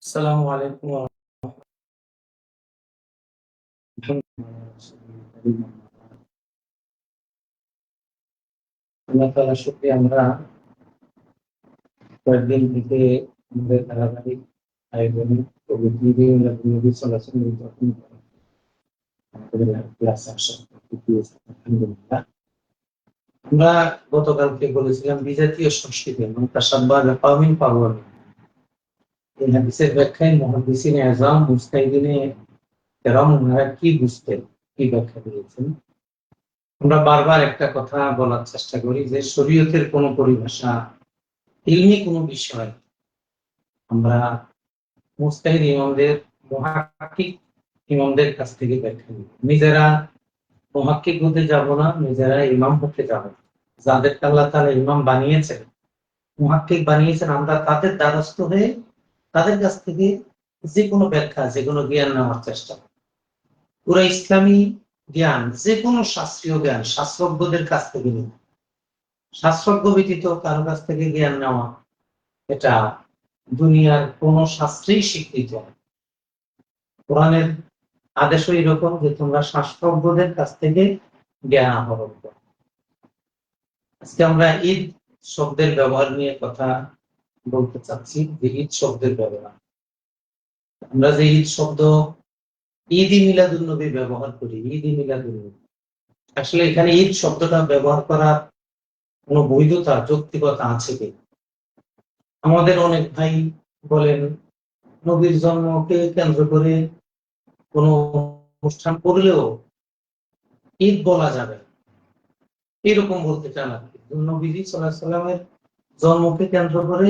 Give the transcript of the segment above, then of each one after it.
আসসালামু আলাইকুম আল্লাহ তাআলার শুকরিয়া। আমরা কয়েকদিন থেকে আমাদের ধারাবাহিক আয়োজনে পবিত্র নবী সাল্লাল্লাহু আলাইহি ওয়াসাল্লাম আমাদের ক্লাস আলহামদুলিল্লাহ। আমরা গতকালকে বলেছিলাম বিজাতীয় সংস্কৃতি কওমিন পারওয়ার। এই হাদিসের ব্যাখ্যায় মুহাদ্দিসিনে আযম মুজতাহিদিনে কেরাম ওনারা কি বুঝতেন, কি ব্যাখ্যা দিয়েছেন। আমরা বারবার একটা কথা বলার চেষ্টা করি যে শরীয়তের কোনো পরিভাষা, ইলমি কোনো বিষয় আমরা মুজতাহিদ ইমামদের, মুহাক্কিক ইমামদের কাছ থেকে ব্যাখ্যা নিব। নিজেরা মুহাক্কিক হতে যাব না, নিজেরা ইমাম হতে যাব না। যাদেরকে আল্লাহ তাআলা ইমাম বানিয়েছেন, মুহাক্কিক বানিয়েছেন, আমরা তাদের দ্বারস্থ হয়ে তাদের কাছ থেকে যে কোনো ব্যাখ্যা, যে কোনো জ্ঞান নেওয়ার চেষ্টা করি। পুরো ইসলামী জ্ঞান, যে কোনো শাস্ত্রীয় জ্ঞান শাস্ত্রজ্ঞদের কাছ থেকে নিব। শাস্ত্রজ্ঞ ব্যতীত কারো কাছ থেকে জ্ঞান নেওয়া, এটা দুনিয়ার কোন শাস্ত্রেই স্বীকৃত। কোরআনের আদেশও এরকম যে তোমরা শাস্ত্রজ্ঞদের কাছ থেকে জ্ঞান আহরণ করো। আজকে আমরা ঈদ শব্দের ব্যবহার নিয়ে কথা বলতে চাচ্ছি। যে ঈদ শব্দের ব্যবহার, আমরা যে ঈদ শব্দ ঈদ-ই মিলাদুন্নবী ব্যবহার করি, ঈদ-ই মিলাদুন্নবী, আসলে এখানে ঈদ শব্দটা ব্যবহার করার কোন বৈধতা, যৌক্তিকতা আছে কি? আমাদের অনেক ভাই বলেন নবীর জন্মকে কেন্দ্র করে কোন অনুষ্ঠান করলেও ঈদ বলা যাবে, এরকম বলতে চান আর কি। নবীজি সাল্লাল্লাহু আলাইহি সাল্লামের জন্মকে কেন্দ্র করে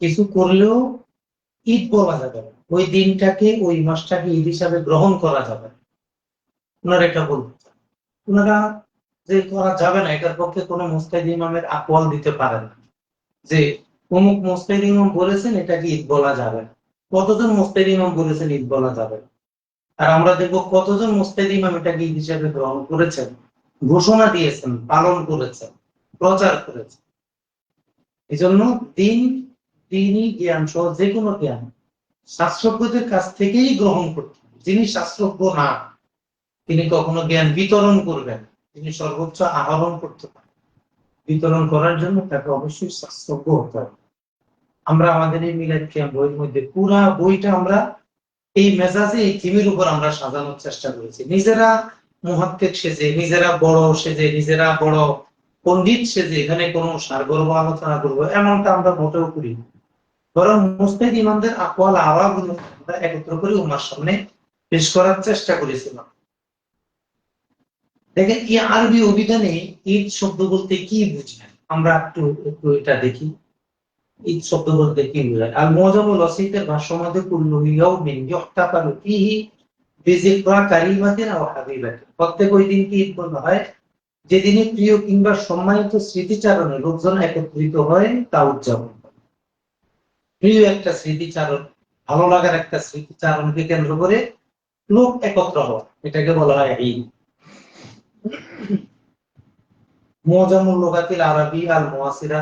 কিছু করলেও ঈদ বলা যাবে না, ওই দিনটাকে, ওই মাসটাকে ঈদ হিসাবে গ্রহণ করা যাবে। ওনারা এটা বলতে চান। ওনারা যে করা যাবে না, এটার পক্ষে কোনো মুজতাহিদ ইমামের আকওয়াল দিতে পারেন না যে অমুক মুজতাহিদ ইমাম বলেছেন এটাকে ঈদ বলা যাবে না। কতজন মুজতাহিদ ইমাম বলেছেন ঈদ বলা যাবে না? আর আমরা দেখবো কতজন মুজতাহিদ ইমাম এটাকে ঈদ হিসাবে গ্রহণ করেছেন, ঘোষণা দিয়েছেন, পালন করেছেন, প্রচার করেছেন। এই জন্য দিনই জ্ঞান সহ যে কোনো জ্ঞান শাস্ত্রজ্ঞদের কাছ থেকেই গ্রহণ করতে হবে। যিনি শাস্ত্রজ্ঞ না, তিনি কখনো জ্ঞান বিতরণ করবেন, তিনি সর্বোচ্চ আহরণ করতে পারেন। বিতরণ করার জন্য তাকে অবশ্যই শাস্ত্রজ্ঞ হতে হবে। আমরা আমাদের এই মিলাদ কিয়াম বইয়ের মধ্যে পুরা বইটা আমরা এই মেজাজে, এই থিমের উপর আমরা সাজানোর চেষ্টা করেছি। নিজেরা মুহাক্কিক সেজে, নিজেরা বড় সেজে, নিজেরা বড় পণ্ডিত সেজে এখানে কোনো সারগর্ভ আলোচনা করবো এমনটা আমরা মোটেও করি। বরং মুজতাহিদ ইমামদের আকওয়াল আরাগুলো আমরা একত্র করে উম্মার সামনে পেশ করার চেষ্টা করেছিলাম। দেখেন এই আরবি অভিধানে ঈদ শব্দ বলতে কি বুঝেন, আমরা একটু এটা দেখি। ঈদ শব্দ বলতে কি বোঝায়? আল মুআজামুল ওয়াসিতের ভাষ্যমতে কুল্লু ইয়াউমিন ইহতাফালু ফীহি বিযিকরা কারিমাতিন আও হাবিবাতিন। প্রত্যেক ওই দিনকে ঈদ বলা হয় যেদিনে প্রিয় কিংবা সম্মানিত স্মৃতিচারণে লোকজন একত্রিত হয়, তা উদযাপন করে। প্রিয় একটা স্মৃতিচারণ, ভালো লাগার একটা স্মৃতিচারণকে কেন্দ্র করে লোক একত্র হয়, এটাকে বলা হয় ঈদ। মুআজামুল লুগাতিল আরাবী আল মুআসিরা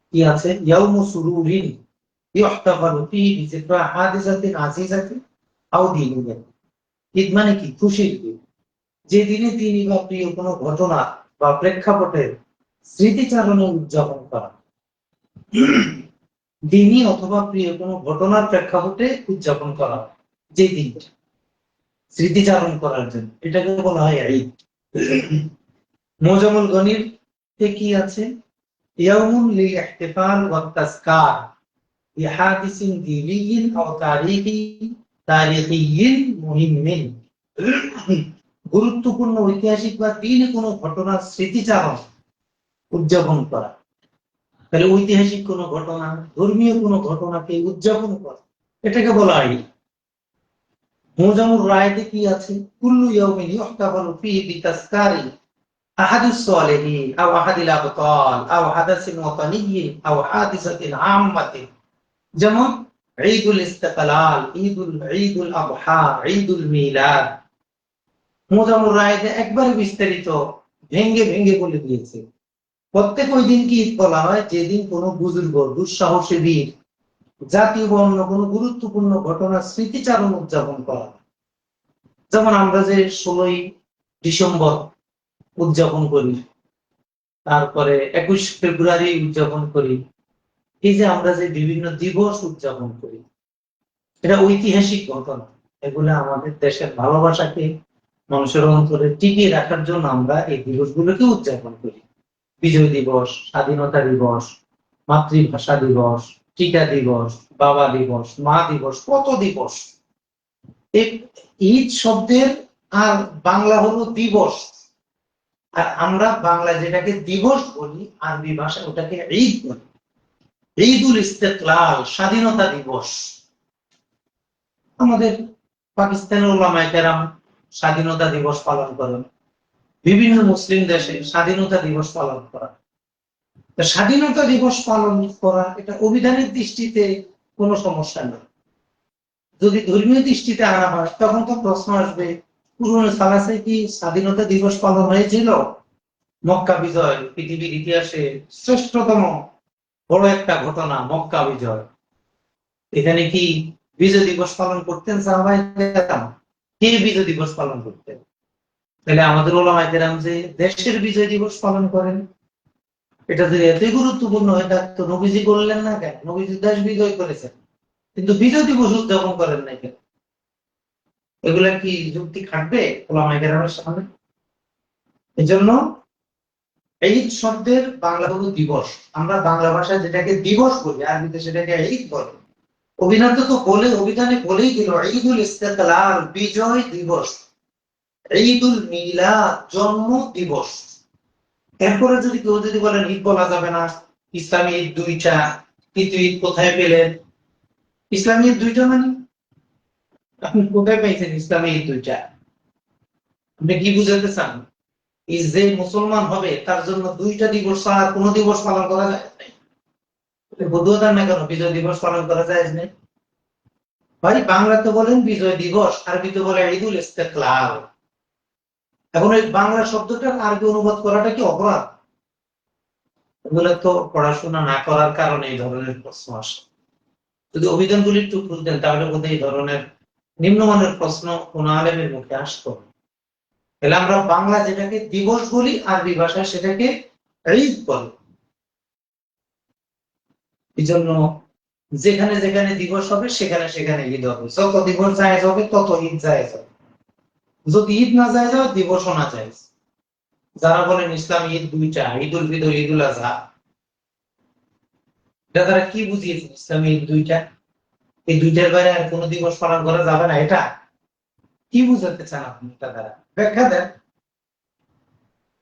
কি আছে? ইয়াউমু সুরুরিন ইহতাফালু ফীহি বিযিকরা হাদিসাতিন আজিজাতিন আও দীনিয়াতিন। ঈদ মানে কি? খুশির দিন, যে দিনে তিনি বা প্রিয় কোনো ঘটনা বা প্রেক্ষাপটের স্মৃতিচারণে উদযাপন করা। দিনই অথবা প্রিয় কোনো ঘটনার প্রেক্ষাপটে উদযাপন করা, যে দিনটা স্মৃতিচারণ করার জন্য, এটাকে বলা হয় ঈদ। মুআজামুল গনির কি আছে? ইয়াউমুন লিল ইহতিফাল ওয়াত তাসকার বিহাদিসিন দীনিয়্যিন আও তারিখিয়্যিন মুহিম্মিন। গুরুত্বপূর্ণ ঐতিহাসিক বা দিনে কোনো ঘটনার স্মৃতিচারণ উদযাপন করা। তাহলে ঐতিহাসিক কোনো ঘটনা, ধর্মীয় কোনো ঘটনাকে উদযাপন করা, এটাকে বলা হয়। মুআজামুর রায়তে কি আছে? কুল্লু ইয়াউমিন ইহতাফালু ফীহি বিতাসকারি আহাদিস সালিহিন আও আহাদিল আবতাল আও হাদাসিন ওয়াতানিয়্যিন আও হাদিসাতিন আম্মাতিন। যেমন ঈদুল ইস্তিকলাল, ঈদুল আযহা, ঈদুল মিলাদ। মুআজামুর রায়তে একবারে বিস্তারিত ভেঙ্গে ভেঙ্গে বলে দিয়েছে। প্রত্যেক ওই দিন কি ঈদ বলা হয় যেদিন কোনো বুজুর্গ, দুঃসাহসী বীর জাতীয় বা অন্য কোনো গুরুত্বপূর্ণ ঘটনার স্মৃতিচারণ উদযাপন করা। যেমন আমরা যে 16ই ডিসেম্বর উদযাপন করি, তারপরে 21 ফেব্রুয়ারি উদযাপন করি, এই যে আমরা যে বিভিন্ন দিবস উদযাপন করি, এটা ঐতিহাসিক ঘটনা। এগুলো আমাদের দেশের ভালোবাসাকে মানুষের অন্তরে টিকিয়ে রাখার জন্য আমরা এই দিবসগুলোকে উদযাপন করি। বিজয় দিবস, স্বাধীনতা দিবস, মাতৃভাষা দিবস, টিকা দিবস, বাবা দিবস, মা দিবস, কত দিবস। ঈদ শব্দের আর বাংলা হলো দিবস, আর আমরা বাংলা যেটাকে দিবস বলি, আরবি ভাষা ওটাকে ঈদ বলি। ঈদুল ইস্তেকলাল, স্বাধীনতা দিবস। আমাদের পাকিস্তানের ওলামায়ে কেরাম স্বাধীনতা দিবস পালন করেন, বিভিন্ন মুসলিম দেশে স্বাধীনতা দিবস পালন করা। স্বাধীনতা দিবস পালন করা এটা অভিধানের দৃষ্টিতে কোনো সমস্যা নেই। যদি ধর্মীয় দৃষ্টিতে আনা হয় তখন তো প্রশ্ন আসবে, পুরনো সালাসে কি স্বাধীনতা দিবস পালন হয়েছিল? মক্কা বিজয় পৃথিবীর ইতিহাসে শ্রেষ্ঠতম বড় একটা ঘটনা, মক্কা বিজয়। এখানে কি বিজয় দিবস পালন করতেন সাহাবায়ে কেরাম? কে বিজয় দিবস পালন করতেন? তাহলে আমাদের ওলামায়ে কেরাম যে দেশের বিজয় দিবস পালন করেন, এটা যদি এতই গুরুত্বপূর্ণ হয়ে থাকতো নবীজি করলেন না কেন? নবীজি দেশ বিজয় করেছেন, কিন্তু বিজয় দিবস উদযাপন করেন নাই কেন? এগুলা কি যুক্তি খাটবে ওলামায়ে কেরামের সামনে? এজন্য ঈদ শব্দের বাংলা হলো দিবস। আমরা বাংলা ভাষায় যেটাকে দিবস বলি, আরবিতে সেটাকে ঈদ বলে। অভিধান তো অভিধানে বলেই দিল ঈদুল ইস্তেকলাল, বিজয় দিবস। ঈদুল মিলাদ, জন্ম দিবস। এরপরে যদি কেউ বলেন ঈদ বলা যাবে না, ইসলামী ঈদ দুইটা, কিন্তু ঈদ কোথায় পেলেন? ইসলামী ঈদ দুইটা মানে আপনি কোথায় পাইছেন ইসলামী ঈদ দুইটা? আপনি কি বুঝাতে চান? যে মুসলমান হবে তার জন্য দুইটা দিবস ছাড়া কোনো দিবস পালন করা যায় না? বৌদ্ধতার না কেন বিজয় দিবস পালন করা যায় না? ভাই বাংলাতে বলেন বিজয় দিবস, আরবিতে বলে ঈদুল ইস্তেকলাল। এখন এই বাংলা শব্দটার আরবি অনুবাদ করাটা কি অপরাধ? এগুলো তো পড়াশোনা না করার কারণে এই ধরনের প্রশ্ন আসে। যদি অভিধানগুলি একটু খুলতেন তাহলে বোধহয় এই ধরনের নিম্নমানের প্রশ্ন কোন আলেমের মুখে আসতো। তাহলে আমরা বাংলা যেটাকে দিবস বলি, আরবি ভাষায় সেটাকে ঈদ বলে। এই জন্য যেখানে যেখানে দিবস হবে সেখানে সেখানে ঈদ হবে। যত দিবস জায়েজ হবে তত ঈদ জায়েজ হবে। যদি ঈদ না জায়েজ হয়, দিবসও না জায়েজ। যারা বলেন ইসলাম ঈদ দুইটা, ঈদুল ফিতর, ঈদুল আজহা, এটা তারা কি বুঝিয়েছেন? ইসলামী ঈদ দুইটা, এই দুইটার বাইরে আর কোনো দিবস পালন করা যাবে না, এটা কি বুঝাতে চান আপনি? এটা দ্বারা ব্যাখ্যা দেন।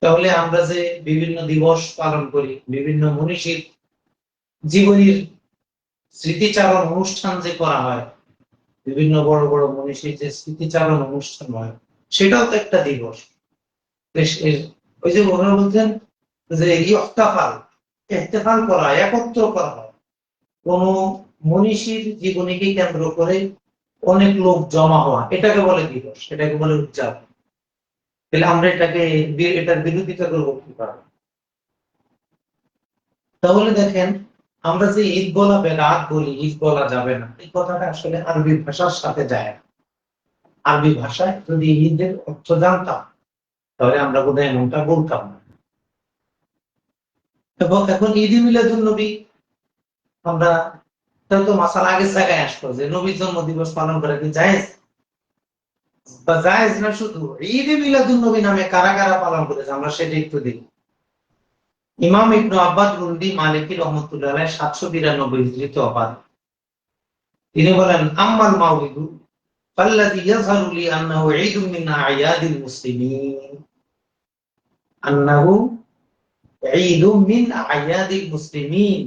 তাহলে আমরা যে বিভিন্ন দিবস পালন করি, বিভিন্ন মনীষীর জীবনীর স্মৃতিচারণ অনুষ্ঠান যে করা হয়, বিভিন্ন বড় বড় মনীষীর যে স্মৃতিচারণ অনুষ্ঠান হয়, সেটাও তো একটা দিবস। ওই যে ওরা বলছেন যে ইহতেফাল করা, একত্র করা হয়। কোন মনীষীর জীবনীকে কেন্দ্র করে অনেক লোক জমা হওয়া, এটাকে বলে দিবস, এটাকে বলে উদযাপন। তাহলে আমরা এটার বিরোধিতা করবো কিভাবে? তাহলে দেখেন, আমরা যে ঈদ বলা বেদাত বলি, ঈদ বলা যাবে না, এই কথাটা আসলে আরবি ভাষার সাথে যায় না। আরবি ভাষায় যদি ঈদের অর্থ জানতাম তাহলে আমরা বোধহয় এমনটা বলতাম না। এবং এখন ঈদে মিলাদুন নবী, আমরা তো মাসালা আগের জায়গায় আসতো যে নবীর জন্ম দিবস পালন করা কি জায়েজ বা জায়েজ না। শুধু ঈদে মিলাদুন নবী নামে কারা কারা পালন করেছে আমরা সেটা একটু দেখি। ইমাম ইবনু আব্বাদ রুন্দি মালিকি রহমতুল্লাহ আলাইহি 792 হিজরিতে ওফাত। তিনি বলেন, আম্মাল মাউলিদু ফাল্লাযী ইয়াযহারু লি আন্নাহু ঈদুম মিন আ'য়াদিল মুসলিমিন, আন্নাহু ঈদুম মিন আ'য়াদিল মুসলিমিন।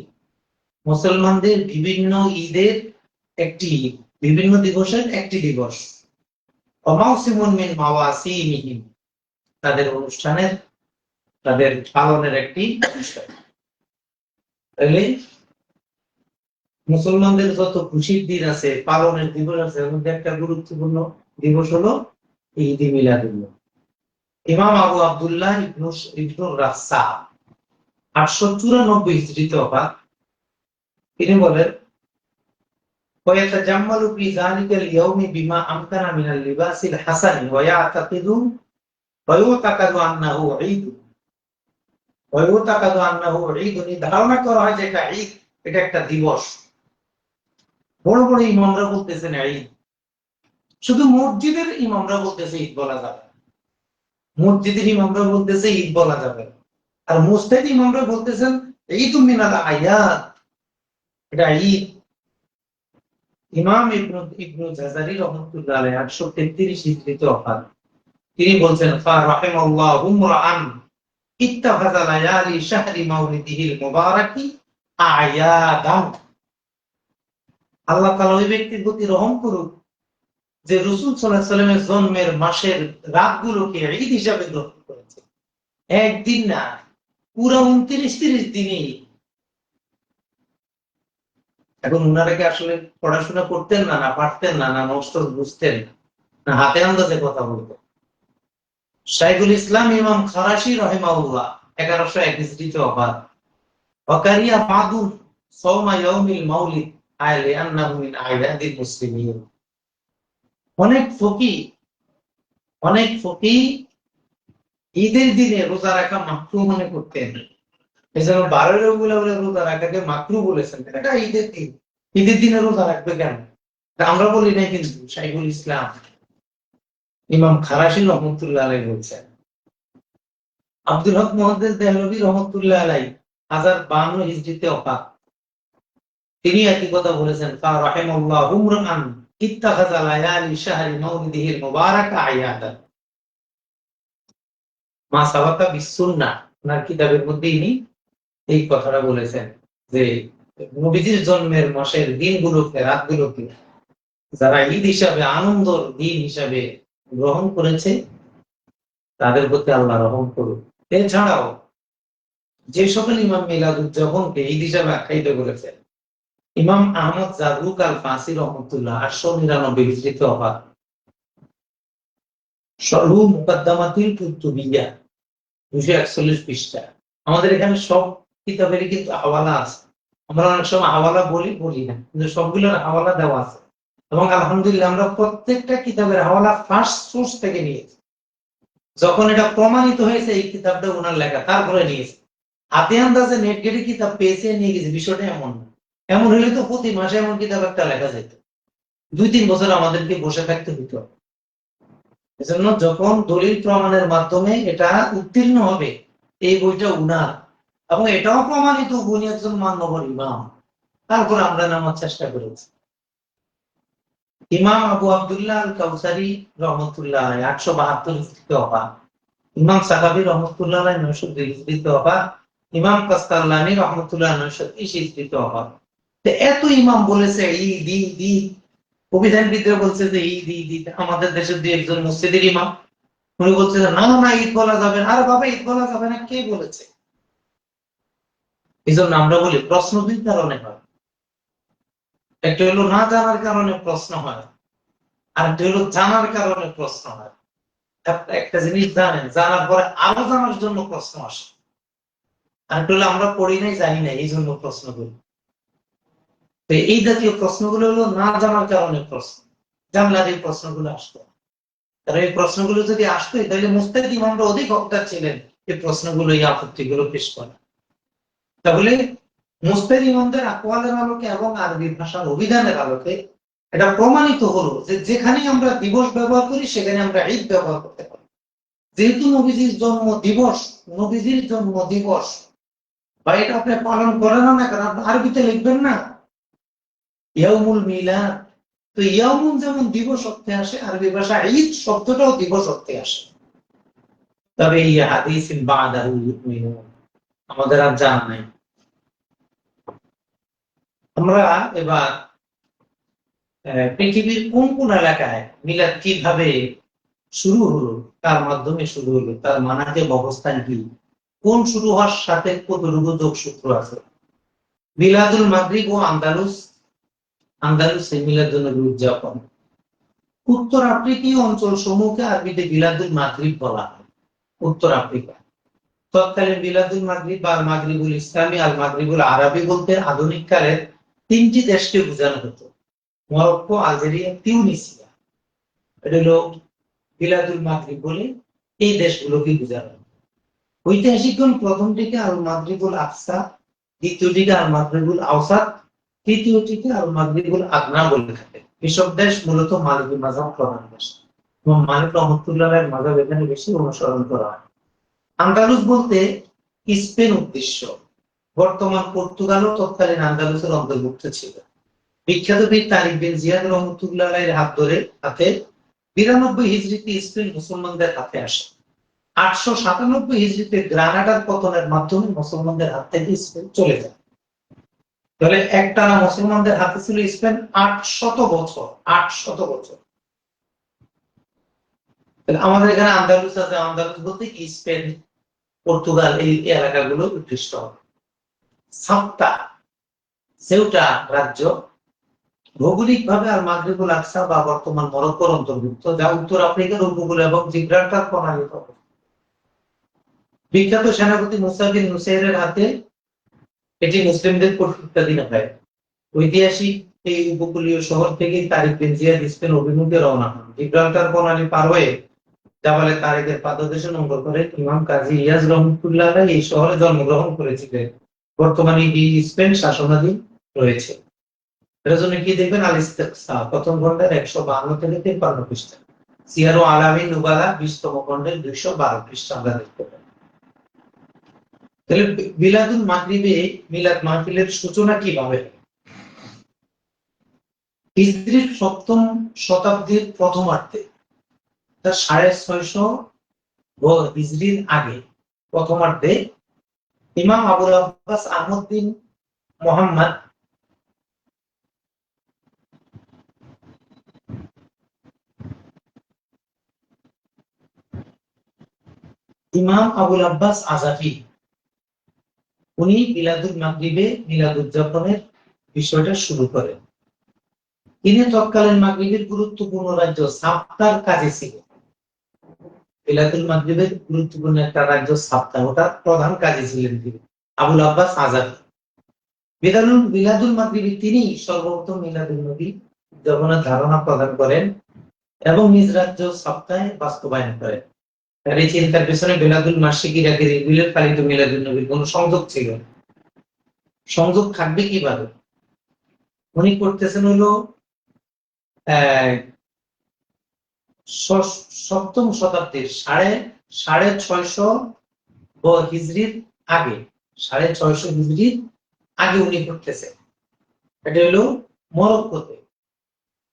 মুসলমানদের বিভিন্ন ঈদের একটি ঈদ, বিভিন্ন দিবসের একটি দিবস। ওয়া মাউসিমুন মিন মাওয়াসিমিহিম, তাদের অনুষ্ঠানের, তাদের পালনের একটি অনুষ্ঠান। তাহলে মুসলমানদের যত খুশির দিন আছে, পালনের দিবস আছে, এর মধ্যে একটা গুরুত্বপূর্ণ দিবস হলো ঈদ মিলাদুন্নবী। ইমাম আবু আব্দুল্লাহ ইবনু রাসসা 894 হিজরিতে ওফাত। তিনি বলেন, ويتجمل في ذلك اليوم بما أمكن من اللباس الحسن ويعتقد أنه عيد ধারণা করা হয় যে এটা ঈদ, এটা একটা দিবস। বড় বড় ইমামরা বলতেছেন ঈদ, শুধু মসজিদের ইমামরা বলতেছে ঈদ বলা যাবে, মসজিদের ইমামরা বলতেছে ঈদ বলা যাবে, আর মুস্তাহিদ ইমামরা বলতেছেন ঈদ মিনাল আয়াত, এটা ঈদ। ইমাম ইবনু জাযারি রাহমাতুল্লাহ আলাইহি 833 হিজরিতে ওফাত। তিনি বলছেন ফারাহিমাল্লাহু মুরআন ইত্তাখাযা লায়ালি শাহরি মাউলিদিহিল মুবারাকি আয়াদান। আল্লাহ তাআলা ওই ব্যক্তির প্রতি রহম করুক যে রাসূল সাল্লাল্লাহু আলাইহি ওয়াসাল্লামের জন্মের মাসের রাতগুলোকে ঈদ হিসাবে গ্রহণ করেছে। একদিন না, পুরো 29-30 দিনই। এখন উনারা কি আসলে পড়াশোনা করতেন না, না পারতেন না, না নষ্ট বুঝতেন না হাতে আন্দাজে কথা বলতেন? শাইখুল ইসলাম ইমাম খারাশি রাহিমাহুল্লাহ 1101 হিজরিতে ওফাত। ওয়াকারিয়া ফাদুল সাওমা ইয়াউমিল মাউলিদ আইলে আন্নাহু মিন আইয়াদিল মুসলিমিন। অনেক ফকিহ ঈদের দিনে রোজা রাখা মাকরুহ মনে করতেন, এজন্য 12 রবিউল আউয়ালে রোজা রাখাকে মাকরুহ বলেছেন। এটা ঈদের দিন, ঈদের দিনে রোজা রাখবে কেন? আমরা বলি নাই, কিন্তু শাইখুল ইসলাম ইমাম খারাশি রহমতুল্লাহ আলাইহি বলছেন। আব্দুল হক মুহাদ্দিস দেহলভী রহমতুল্লাহ আলাইহি 1052 হিজরিতে ওফাত। তিনি একই কথা বলেছেন ফারাহিমাল্লাহু মুরআন ইত্তাখাযা লায়ালি শাহরি মাউলিদিহিল মুবারাকা আয়াদান। মা সাবাকা বিসুন্নাহ ওনার কিতাবের মধ্যে ইনি এই কথাটা বলেছেন যে নবীজির জন্মের মাসের দিনগুলোকে, রাতগুলোকে যারা ঈদ হিসাবে, আনন্দের দিন হিসাবে গ্রহণ করেছে তাদের প্রতি আল্লাহ রহম করুন। এছাড়াও যে সকল ইমাম মিলাদ উদযাপনকে ঈদ হিসাবে আখ্যায়িত করেছেন, ইমাম আহমদ জারুক আল ফাসি রহমতুল্লাহ 899 হিজরিতে ওফাত। শরহু মুকাদ্দামাতিল কুতুবিয়্যাহ 241 পৃষ্ঠা। আমাদের এখানে সব কিতাবেরই কিন্তু হাওয়ালা আছে। আমরা অনেক সময় হাওয়ালা বলি না, কিন্তু সবগুলোর হাওয়ালা দেওয়া আছে। এবং আলহামদুলিল্লাহ আমরা প্রত্যেকটা কিতাবের হাওয়ালা ফার্স্ট সোর্স থেকে নিয়েছি। যখন এটা প্রমাণিত হয়েছে এই কিতাবটা ওনার লেখা, তারপরে নিয়েছি। হাতে আন্দাজে নেট ঘেটে কিতাব পেয়েছে নিয়ে গেছে, বিষয়টা এমন না। এমন হলে তো প্রতি মাসে এমন কিতাব একটা লেখা যেত, 2-3 বছর আমাদেরকে বসে থাকতে হতো। এজন্য যখন দলিল প্রমাণের মাধ্যমে এটা উত্তীর্ণ হবে, এই বইটা উনার, এবং এটাও প্রমাণিত উনি একজন মান্যবর ইমাম, তারপর আমরা নামার চেষ্টা করেছি। ইমাম আবু আব্দুল্লাহ আল কাউসারি রহমতুল্লাহ 872 হিজরিতে ওফাত। ইমাম সাহাবী রহমতুল্লাহ 902 হিজরিতে ওফাত। ইমাম কাস্তালানি রহমতুল্লাহ 930 হিজরিতে ওফাত। এত ইমাম বলেছে ঈদ ঈদ ঈদ, অভিধানবিদরা বলছে যে ঈদ ঈদ ঈদ। আমাদের দেশের দুই একজন মসজিদের ইমাম উনি বলছে না না ঈদ বলা যাবে না। আর বাবা ঈদ বলা যাবে না, কে বলেছে? এই জন্য আমরা বলি প্রশ্ন দুই কারণে হয়। একটা হলো না জানার কারণে প্রশ্ন হয়, আর একটা হলো জানার কারণে প্রশ্ন হয়। একটা জিনিস জানেন, জানার পরে আরো জানার জন্য প্রশ্ন আসে। আর একটা হলো আমরা পড়ি নাই, জানি না, এই জন্য প্রশ্ন করি। তো এই জাতীয় প্রশ্নগুলো হলো না জানার কারণে প্রশ্ন। জানলার এই প্রশ্নগুলো আসতো, কারণ এই প্রশ্নগুলো যদি আসতো তাহলে মুস্তাহিদ ইমামরা অধিক হকদার ছিলেন এই প্রশ্নগুলো, এই আপত্তিগুলো পেশ করা। তাহলে মুস্তাহিদ ইমামদের আকওয়ালের আলোকে এবং আরবি ভাষার অভিধানের আলোকে এটা প্রমাণিত হলো যে যেখানে আমরা দিবস ব্যবহার করি সেখানে আমরা ঈদ ব্যবহার করতে পারি। যেহেতু নবীজির জন্ম দিবস, বা এটা আপনি পালন করেন না, কারণ আপনি আরবিতে লিখবেন না ইয়াউমুল মিলাদ। তো ইয়াউমুন যেমন দিবস অর্থে আসে, আরবি ভাষা ঈদ শব্দটাও দিবস অর্থে আসে। তবে এই হাদিসিন বাদাহু ইউমিনুন আমাদের আর জানা নাই। আমরা এবার পৃথিবীর কোন কোন এলাকায় মিলাদ কিভাবে শুরু হলো, কার মাধ্যমে শুরু হলো, তার মানাকে অবস্থান কি, কোন শুরু হওয়ার সাথে কতটুকু যোগসূত্র আছে। মিলাদুল মাগরিব ও আন্দালুসে মিলাদুন নবী উদযাপন। উত্তর আফ্রিকীয় অঞ্চল সমূহকে আরবিতে মিলাদুল মাগরিব বলা হয়। উত্তর আফ্রিকা তৎকালীন মিলাদুল মাগরিব বা মাগরিবুল ইসলামী, আল মাগরিবুল আরবি বলতে আধুনিক কালের 3টি দেশকে বোঝানো হতো। মরক্কো, আলজেরিয়া, তিউনিসিয়া, এটা হলো বিলাদুল মাগরিব বলে এই দেশগুলোকে বোঝানো। ঐতিহাসিকগণ প্রথমটিকে আল মাগরিবুল আকসা, দ্বিতীয়টিকে আল মাগরিবুল আওসাত, তৃতীয়টিকে আল মাগরিবুল আদনা বলে থাকে। এসব দেশ মূলত মালিকি মাযহাব প্রধান দেশ এবং মালিক রহমতুল্লাহের মাযহাব এখানে বেশি অনুসরণ করা হয়। আন্দালুস বলতে স্পেন উদ্দেশ্য, বর্তমান পর্তুগাল ও তৎকালীন আন্দালুসের অন্তর্ভুক্ত ছিল। বিখ্যাত বীর তারিক বিন জিয়াদ রহমতুল্লাহের হাত ধরে 92 হিজরিতে স্পেন মুসলমানদের হাতে আসে। 897 হিজরিতে গ্রানাডার পতনের মাধ্যমে মুসলমানদের হাত থেকে স্পেন চলে যায়। তাহলে একটানা মুসলমানদের হাতে ছিল স্পেন 800 বছর। 800 বছর। আমাদের এখানে আন্দালুস আছে, আন্দালুস বলতে কি স্পেন, পর্তুগাল, এই এলাকাগুলো উৎকৃষ্ট। সাপ্তা, সেউটা রাজ্য ভৌগোলিকভাবে আল মাগরিবুল আকসা বা বর্তমান মরক্কোর অন্তর্ভুক্ত, যা উত্তর আফ্রিকার উপকূল এবং জিব্রাল্টার প্রণালীতে অবস্থিত। বিখ্যাত সেনাপতি মুসা বিন নুসাইরের হাতে এটি মুসলিমদের কর্তৃত্বাধীন হয়। ঐতিহাসিক এই উপকূলীয় শহর থেকে তারিক বিন জিয়াদ স্পেন অভিমুখে রওনা হন। জিব্রাল্টার প্রণালী পার হয়ে জাবালে তারিকের পাদদেশে নোঙ্গর করে ইমাম কাজী ইয়াজ রহমতুল্লাহ আলাইহি এই শহরে জন্মগ্রহণ করেছিলেন। বর্তমানে এই স্পেন শাসনাধীন রয়েছে। এর জন্য কি দেখবেন, আল ইস্তিকসা প্রথম খণ্ডের 152 থেকে 53 পৃষ্ঠা, সিয়ারু আলামিন নুবালা 20তম খণ্ডের 212 পৃষ্ঠা আমরা দেখতে পাই। তাহলে বিলাদুল মাগরিবে মিলাদ মাহফিলের সূচনা কিভাবে? হিজরির 7ম শতাব্দীর প্রথমার্ধে, তার 650 হিজরির আগে প্রথমার্ধে ইমাম আবুল আব্বাস আহমদ বিন মুহাম্মদ আজাফি উনি মিলাদুল মাগরিবে মিলাদ উদযাপনের বিষয়টা শুরু করেন। তিনি তৎকালীন মাগরিবের গুরুত্বপূর্ণ রাজ্য সাপ্তার কাজে ছিলেন। মিলাদুল মাগরিবের গুরুত্বপূর্ণ একটা রাজ্য সাপ্তা, ওটা প্রধান কাজে ছিলেন তিনি, আবুল আব্বাস আজাফি। মিলাদুল মাগরিবে তিনি সর্বপ্রথম মিলাদুল নবী উদযাপনের ধারণা প্রদান করেন এবং নিজ রাজ্য সাপ্তাহে বাস্তবায়ন করেন। তার এই চিন্তার পেছনে মিলাদুল মাসিক ইরাকের ইরবিলের পালিত মিলাদুল নবীর কোন সংযোগ ছিল? সংযোগ থাকবে কিভাবে? উনি করতেছেন হলো 7ম শতাব্দীর 650 হিজরির আগে, 650 হিজরির আগে উনি করতেছেন। এটা হলো মরক্কোতে।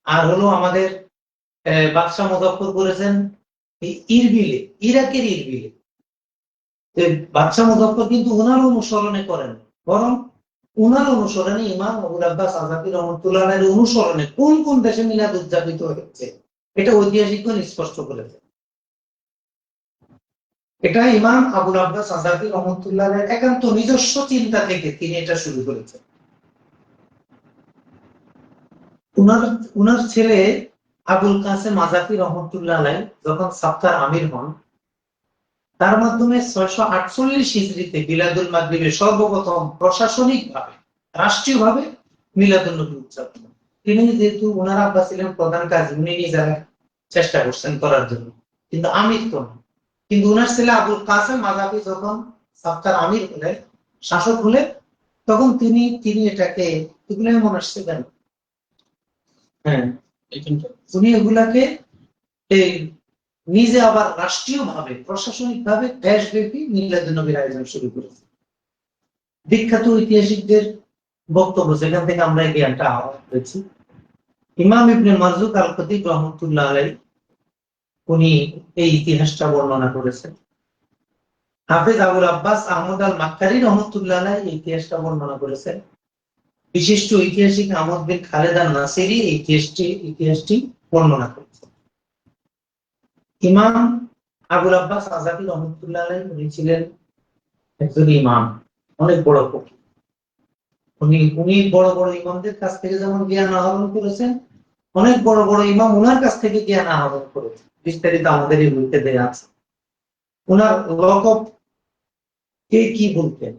আর হলো আমাদের বাদশাহ মুজাফফর করেছেন ইরবিলে, ইরাকের ইরবিলে। বাদশাহ মুজাফফর কিন্তু ওনার অনুসরণে করেন, বরং ওনার অনুসরণে ইমাম আবুল আব্বাস আজাফি রহমতুল্লাহ আলাইহির অনুসরণে কোন কোন দেশে মিলাদ উদযাপিত হচ্ছে এটা ঐতিহাসিকগণ স্পষ্ট করেছে। এটা ইমাম আবুল আব্বাস আজাফি রহমতুল্লাহ আলাইহির একান্ত নিজস্ব চিন্তা থেকে তিনি এটা শুরু করেছেন। উনার ছেলে আবুল কাসেম আজাফি রহমতুল্লাহ আলাইহি যখন সাপ্তার আমির হন, তার মাধ্যমে 648 হিজরিতে মিলাদুল মাগরিবে সর্বপ্রথম প্রশাসনিকভাবে, রাষ্ট্রীয়ভাবে মিলাদুন নবী উদযাপন। তিনি যেহেতু ওনার আব্বা ছিলেন প্রধান কাজী, উনি নিজেরা চেষ্টা করছেন করার জন্য, কিন্তু আমির তো না। কিন্তু ওনার ছেলে আবুল কাসেম আজাফি যখন সাপ্তার আমির হলেন, শাসক হলেন, তখন তিনি এটাকে এগুলো মনে আসছে কেন? হ্যাঁ, উনি এগুলাকে নিজে আবার রাষ্ট্রীয়ভাবে, প্রশাসনিকভাবে দেশব্যাপী মিলাদুন নবীর আয়োজন শুরু করেছে। বিখ্যাত ঐতিহাসিকদের বক্তব্য, সেখান থেকে আমরা এই জ্ঞানটা আহরণ করেছি। ইমাম ইবনে মারজুক আল খতিব রহমতুল্লাহ আলাইহি উনি এই ইতিহাসটা বর্ণনা করেছেন। হাফেজ আবুল আব্বাস আহমদ আল মাক্কারি রহমতুল্লাহ আলাইহি এই ইতিহাসটা বর্ণনা করেছেন। বিশিষ্ট ঐতিহাসিক আহমদ বিন খালেদ আল নাসিরি এই ইতিহাসটি বর্ণনা করেছেন। ইমাম আবুল আব্বাস আজাফি রহমতুল্লাহ আলাইহি উনি ছিলেন একজন ইমাম, অনেক বড় ফকিহ। উনি বড় বড় ইমামদের কাছ থেকে যেমন জ্ঞান আহরণ করেছেন, অনেক বড় বড় ইমাম ওনার কাছ থেকে জ্ঞান আহরণ করেছেন। বিস্তারিত আমাদের এই বইতে দেয়া আছে। ওনার লকব কে কি বলতেন?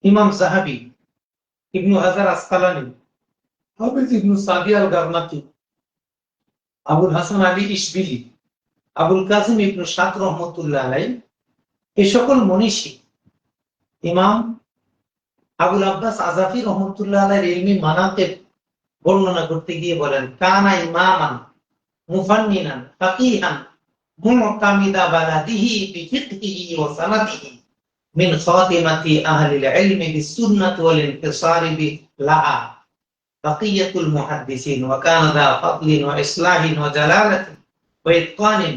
ইমাম সাহাবী, ইবনু হাজার আসকালানী, হাফিজ ইবনে সাদি আল গারনাতি, আবুল হাসান আলী ইশবিলি, আবুল কাসিম ইবনে সাদ রহমতুল্লাহ আলাইহি, এই সকল মনীষী ইমাম আবুল আব্বাস আজাফি রহমতুল্লাহ আলাইহির ইলমি মানাকিব বর্ণনা করতে গিয়ে বলেন, কানা ইমামান মুফান্নিনান ফাকিহান মুতামিদা বালাদিহি বিফিকহিহি ওয়া সানাদিহি মিন খাতিমাতি আহলিল ইলমি বিসুন্নাতি ওয়াল ইনতিসারি বিলাহা বাকিয়াতুল মুহাদ্দিসিন ওয়া কানা দা ফাদলিন ওয়া ইসলাহিন ওয়া জালালাতিন ওয়া ইতকানিন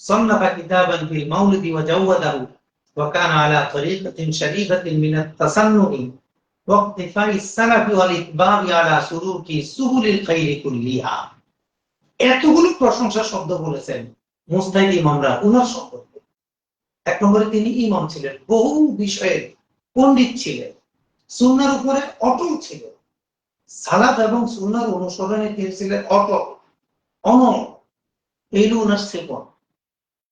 সান্নাফা কিতাবান ফিল মাউলিদি ওয়া জাওয়াদাহু ওয়া কানা আলা তরিকাতিন শরীফাতিন মিন আত-তাসান্নুই ওয়া ইক্তিফাই সালাফি ওয়াল ইতবাবি আলা সুরুকি সুহুলিল খাইরি কুল্লিহা। এতগুলো প্রশংসা শব্দ বলেছেন মুজতাহিদ ইমামরা উনার সম্পর্কে। এক নম্বরে তিনি ইমাম ছিলেন, বহু বিষয়ে পণ্ডিত ছিলেন, সুন্নাহর উপরে অটল ছিলেন, সালাত এবং সুন্নাহর অনুসরণে তিনি ছিলেন অটল, অনড়। এই উনার সিফত।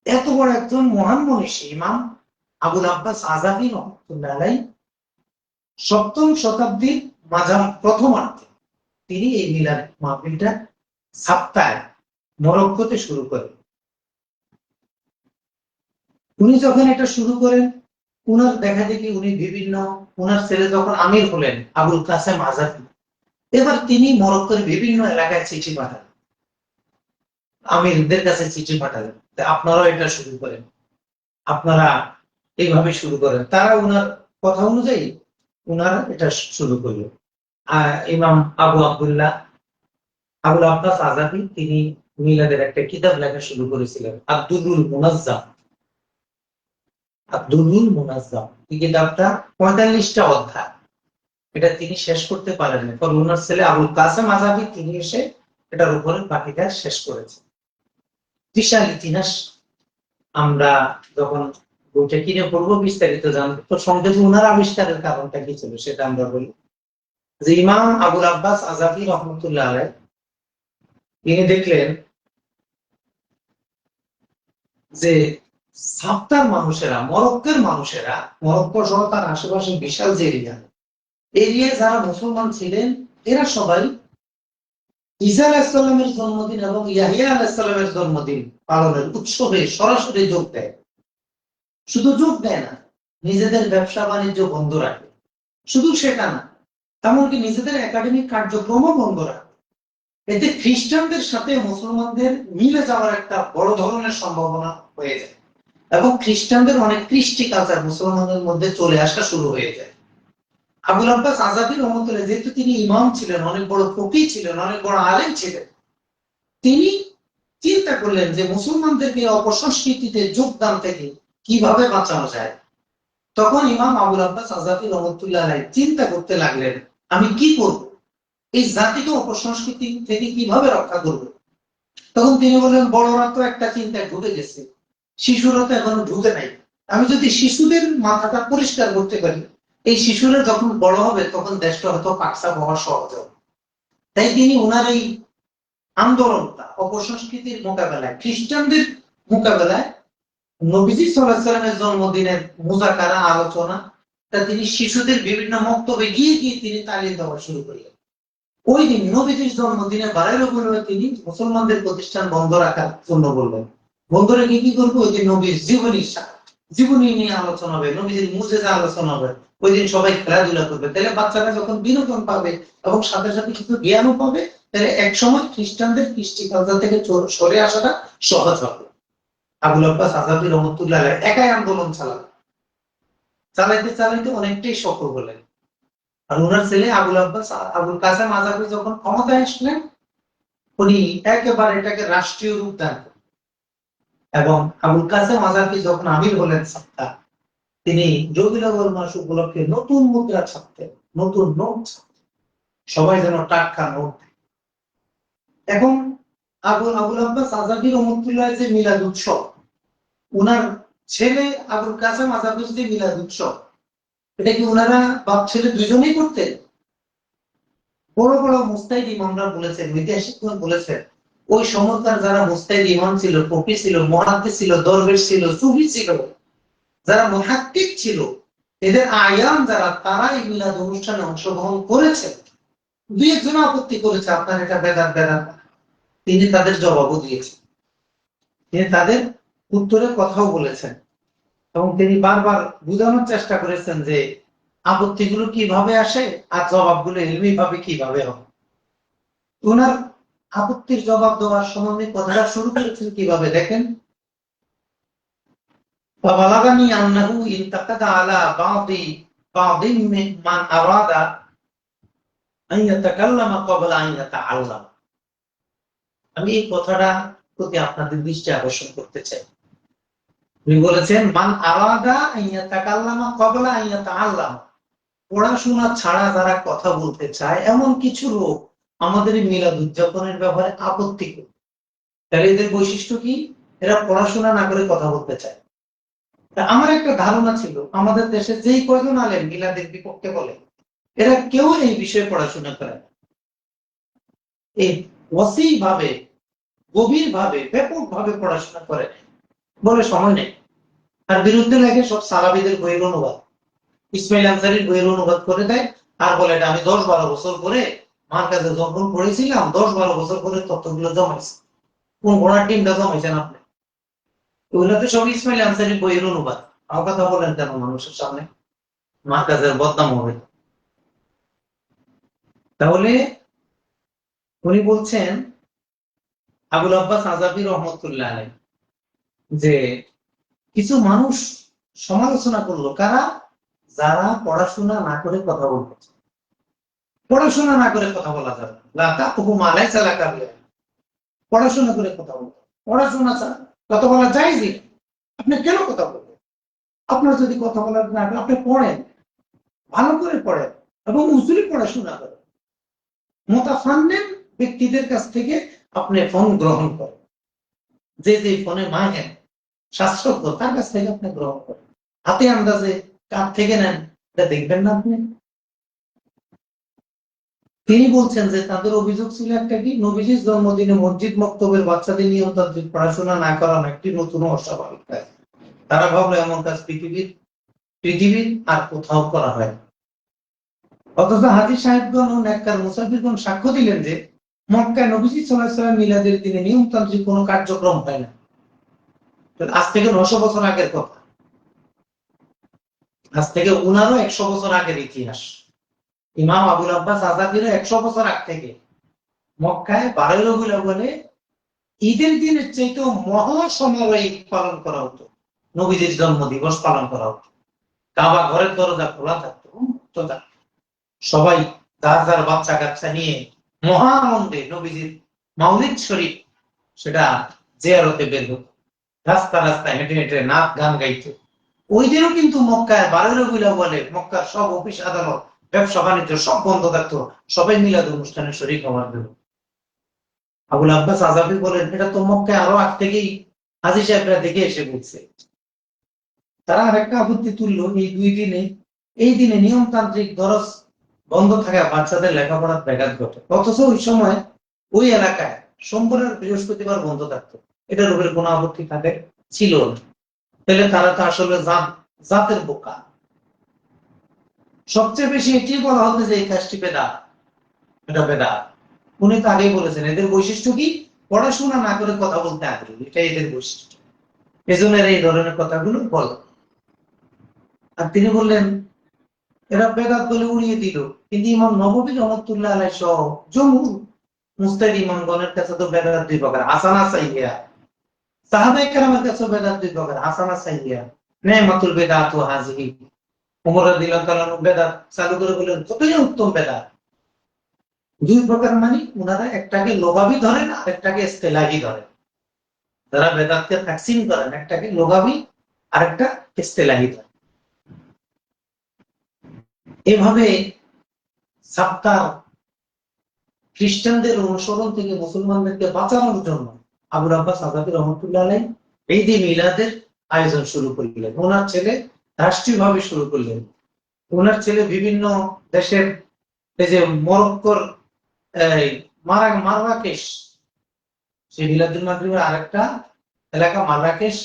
এত বড় একজন মহান মনীষী ইমাম আবুল আব্বাস আজাফি রহমতুল্লাহ আলাইহি 7ম শতাব্দীর প্রথমার্ধে তিনি এই মিলাদ মাহফিলটা সাপ্তাহে মরক্কোতে শুরু করেন। উনি যখন এটা শুরু করেন, উনার দেখা দেখি উনি বিভিন্ন, উনার ছেলে যখন আমির হলেন আবুল কাসেম আজাফি, এবার তিনি মরক্কোর বিভিন্ন এলাকায় চিঠি পাঠালেন, আমিরদের কাছে চিঠি পাঠালেন, আপনারাও এটা শুরু করেন, আপনারা এইভাবে শুরু করেন। তারা উনার কথা অনুযায়ী উনারা এটা শুরু করলেন। ইমাম আবুল আব্বাস আজাফি তিনি মিলাদের একটা কিতাব লেখা শুরু করেছিলেন, আব্দুরুল মুনাজ্জাম। এই কিতাবটা 45টা অধ্যায়, এটা তিনি শেষ করতে পারেন না। পরে ওনার ছেলে আবুল কাসেম আজাফি তিনি এসে এটার উপরে বাকিটা শেষ করেছেন। বিশাল ইতিহাস। আমরা যখন বইটা কিনে পড়বো বিস্তারিত জানবো। তো সংক্ষেপে ওনার আবিষ্কারের কারণটা কি ছিল সেটা আমরা বলি যে ইমাম আবুল আব্বাস আজাফি রহমতুল্লাহ আলাইহি তিনি দেখলেন যে সাপ্তার মানুষেরা, মরক্কো সহ তার আশেপাশে বিশাল যে এরিয়ায় যারা মুসলমান ছিলেন, এরা সবাই ঈসা আলাইহিস সালামের জন্মদিন এবং ইয়াহিয়া আলাইহিস সালামের জন্মদিন পালনের উৎসবে সরাসরি যোগ দেয়। শুধু যোগ দেয় না, নিজেদের ব্যবসা বাণিজ্য বন্ধ রাখে। শুধু সেটা না, এমনকি নিজেদের একাডেমিক কার্যক্রমও বন্ধ রাখে। এতে খ্রিস্টানদের সাথে মুসলমানদের মিলে যাওয়ার একটা বড় ধরনের সম্ভাবনা হয়ে যায় এবং খ্রিস্টানদের অনেক কৃষ্টি কালচার মুসলমানদের মধ্যে চলে আসা শুরু হয়ে যায়। আবুল আব্বাস আজাফি রহমতুল্লাহ যেহেতু তিনি ইমাম ছিলেন, অনেক বড় ফকিহ ছিলেন, অনেক বড় আলেম ছিলেন, তিনি চিন্তা করলেন যে মুসলমানদেরকে অপসংস্কৃতিতে যোগদান থেকে কিভাবে বাঁচানো যায়। তখন ইমাম আবুল আব্বাস আজাফি রহমতুল্লাহ আলাইহি চিন্তা করতে লাগলেন, আমি কি করব, এই জাতিকে অপসংস্কৃতি থেকে কিভাবে রক্ষা করব। তখন তিনি বললেন, বড়রা তো একটা চিন্তায় ঢুকে গেছে, শিশুরা তো এখনো ঢুকে নাই। আমি যদি শিশুদের মাথাটা পরিষ্কার করতে পারি, এই শিশুরা যখন বড় হবে তখন দেশটা হয়তো পাকসাপ হওয়া সহজ হবে। তাই তিনি ওনার এই আন্দোলনটা অপসংস্কৃতির মোকাবেলায়, খ্রিস্টানদের মোকাবেলায় নবীজি সাল্লাল্লাহু আলাইহি ওয়াসাল্লামের জন্মদিনের মুযাকারা আলোচনা তা তিনি শিশুদের বিভিন্ন মক্তবে গিয়ে তিনি তালিম দেওয়া শুরু করলেন। ওই দিন নবীজির জন্মদিনে বারের উপরে তিনি মুসলমানদের প্রতিষ্ঠান বন্ধ রাখার জন্য বললেন। বন্ধ রেখে কি করবো, ওই দিন নবীর জীবনী নিয়ে আলোচনা হবে, নবীজির মুজিজা আলোচনা হবে। ওই দিন সবাই খেলাধুলা করবে, তাহলে বাচ্চারা যখন বিনোদন পাবে এবং সাথে সাথে কিছু জ্ঞানও পাবে, তাহলে এক সময় খ্রিস্টানদের কৃষ্টি কালচার থেকে সরে আসাটা সহজ হবে। আবুল আব্বাস আজাফি রহমতুল্লাহ আলাইহি একাই আন্দোলন চালাইতে অনেকটাই সফল হলেন। আর ওনার ছেলে আবুল কাসেম আজাফি যখন ক্ষমতায় আসলেন, উনি একেবারে এটাকে রাষ্ট্রীয় রূপ দেন এবং আবুল কাসেম আজাফি যখন আমির হলেন সাপ্তাহ, তিনি রবিউল আউয়াল মাস উপলক্ষে নতুন মুদ্রা ছাপতেন, নতুন নোট ছাপতেন, সবাই যেন টাটকা নোট। এখন আবুল আব্বাস আজাফি রহমতুল্লাহ যে মিলাদ উৎসব, উনার ছেলে আবুল কাসেম আজাফির যে মিলাদ উৎসব, এটা কি ওনারা বাপ ছেলে দুজনেই করতেন? বড় বড় মুস্তাহিদ ইমামরা বলেছেন, ঐতিহাসিকগণ বলেছেন, ওই সময়কার যারা মুস্তাহিদ ইমাম ছিল, ফকিহ ছিল, মুহাদ্দিস ছিল, দরবেশ ছিল, সুফি ছিল, যারা মুহাক্কিক ছিল, এদের আয়াম যারা, তারা এই মিলাদ অনুষ্ঠানে অংশগ্রহণ করেছেন। দুই একজন আপত্তি করেছে আপনার এটা বেদাত বেদাত, তিনি তাদের জবাবও দিয়েছেন, তিনি তাদের উত্তরে কথাও বলেছেন, এবং তিনি বারবার বোঝানোর চেষ্টা করেছেন যে আপত্তিগুলো কিভাবে আসে আর জবাবগুলো ইলমি ভাবে কিভাবে হবে। ওনার আপত্তির জবাব দেওয়ার সময় কথাটা শুরু করেছেন কিভাবে দেখেন, فبلغني أنه انتقد على بعض من أراد أن يتكلم قبل أن يتعلم। আমি এই কথাটা প্রতি আপনাদের দৃষ্টি আকর্ষণ করতে চাই। উনি বলেছেন মান আরাদা আন ইয়াতাকাল্লামা ক্বাবলা আন ইয়াতাআল্লাম, পড়াশোনা ছাড়া যারা কথা বলতে চায় এমন কিছু লোক আমাদের মিলাদ উদযাপনের ব্যাপারে আপত্তি করে। তাহলে এদের বৈশিষ্ট্য কি? এরা পড়াশোনা না করে কথা বলতে চায়। আমার একটা ধারণা ছিল আমাদের দেশে যেই কয়জন আলেম মিলাদের বিপক্ষে বলে এরা কেউ এই বিষয়ে পড়াশোনা করে না। এই ওয়াসি ভাবে, গভীর ভাবে, ব্যাপক ভাবে পড়াশোনা করে বলে সময় নেই। আর বিরুদ্ধে লাগে সব সালাবিদের বইয়ের অনুবাদ, ইসমাইল আনসারীর বইয়ের অনুবাদ করে দেয় আর বলে এটা আমি 10-12 বছর পরে মার কাছে যখন পড়েছিলাম 10-12 বছর পরে তথ্যগুলো জমাইছি। কোন ঘোড়ার টিমটা জমাইছেন আপনি? ওগুলো তো সব ইসমাইল আনসারীর বইয়ের অনুবাদ। কথা বলেন কেন মানুষের সামনে? মার কাছে বদনাম হবে। তাহলে উনি বলছেন আবুল আব্বাস আযাবী রহমাতুল্লাহ আলাইহি যে কিছু মানুষ সমালোচনা করলো, কারা? যারা পড়াশোনা না করে কথা বলতে। পড়াশোনা না করে কথা বলা যাবে না, পড়াশোনা করে কথা বলতে, পড়াশোনা ছাড়া কথা বলা যায় যে আপনি কেন কথা বলবেন? আপনার যদি কথা বলার না, আপনি পড়েন, ভালো করে পড়েন এবং উসুলি পড়াশোনা করেন, মুতাফান্নিন ব্যক্তিদের কাছ থেকে আপনি ফোন গ্রহণ করেন, যে ফোনে মাহের শাস্ত্রজ্ঞ তার কাছ থেকে আপনি গ্রহণ করেন। হাতে আন্দাজে কার থেকে নেন এটা দেখবেন না আপনি। তিনি বলছেন যে তাদের অভিযোগ ছিল একটা কি, নবীজির জন্মদিনে মসজিদ মক্তবের বাচ্চাদের নিয়মতান্ত্রিক পড়াশোনা না করানো একটি নতুন অস্বাভাবিক কাজ। তারা ভাবলো এমন কাজ পৃথিবীর আর কোথাও করা হয়। অথচ হাজী সাহেবগণ ও নেককার মুসাফিরগণ সাক্ষ্য দিলেন যে মক্কায় নবীজি সাল্লাল্লাহু আলাইহি ওয়াসাল্লাম মিলাদের দিনে নিয়মতান্ত্রিক কোনো কার্যক্রম হয় না। আজ থেকে 900 বছর আগের কথা, আজ থেকে উনারও 100 বছর আগের ইতিহাস। ইমাম আবুল আব্বাস আযাবীরও 100 বছর আগ থেকে মক্কায় 12 রবিউল আউয়ালে ঈদের দিনের চাইতেও মহা সমারোহে ঈদ পালন করা হতো, নবীজির জন্ম দিবস পালন করা হতো। কাবা ঘরের দরজা খোলা থাকতো, সবাই যার যার বাচ্চা কাচ্চা নিয়ে মহা আনন্দে নবীজির মাউলিদ শরীফ সেটা জিয়ারতে বের হতো, রাস্তা রাস্তায় হেঁটে হেঁটে নাচ গান গাইতো। ওই দিনও কিন্তু মক্কায় 12 রবিউল আউয়ালে মক্কার সব অফিস আদালত ব্যবসা বাণিজ্য সব বন্ধ থাকতো, সবাই মিলাদ অনুষ্ঠানে শরীক হওয়ার জন্য। আবুল আব্বাস আযাবী বলেন এটা তো মক্কায় আরো আগ থেকেই হাজী সাহেবরা দেখে এসে বলছে। তারা আরেকটা আপত্তি তুললো এই দিনে নিয়মতান্ত্রিক দরস বন্ধ থাকা বাচ্চাদের লেখাপড়ার ব্যাঘাত ঘটে। অথচ ওই সময় ওই এলাকায় সোমবার আর বৃহস্পতিবার বন্ধ থাকতো, এটার উপরে কোনো আপত্তি থাকে ছিল না। তাহলে তারা তো আসলে জাতের বোকা। সবচেয়ে বেশি এটি বলা হতো যে এই কাজটি বেদাত, এটা বেদাত। উনি তো আগেই বলেছেন এদের বৈশিষ্ট্য কি, পড়াশোনা না করে কথা বলতে আগ্রহী, এটা এদের বৈশিষ্ট্য, এজন্য এই ধরনের কথাগুলো বলে। আর তিনি বললেন এরা বেদাত বলে উড়িয়ে দিল, কিন্তু ইমাম নববী রহমাতুল্লাহ আলাইহি সহ জমহুর মুজতাহিদ ইমামগণের কাছে তো বেদাত দুই প্রকার, হাসানা সাইয়্যিয়া। সাহাবায়ে কেরামের কাছে বেদাত দুই প্রকার, হাসানা সাইয়্যিয়া। নি'মাতুল বিদআতু হাযিহি, ওমর রাদিয়াল্লাহু তাআলা বেদাত চালু করে বলেন কতই উত্তম বেদাত। দুই প্রকার মানে ওনারা একটাকে লোগাবি ধরেন আর একটাকে ইসতিলাহি ধরেন। যারা বেদাতকে তাকসিম করেন একটাকে লোগাবি আর একটা ইসতিলাহি ধরেন। এভাবে সাপ্তাহ খ্রিস্টানদের অনুসরণ থেকে মুসলমানদেরকে বাঁচানোর জন্য আবুল আব্বাস আযাবী রহমাতুল্লাহ আলাইহি এই দিন মিলাদের আয়োজন শুরু করলেন। ওনার ছেলে রাষ্ট্রীয়ভাবে শুরু করলেন। ওনার ছেলে বিভিন্ন দেশের, এই যে মরক্কোর মারাকেশ, সেই মিলাদুল মাগরিবের আরেকটা এলাকা মারাকেশ,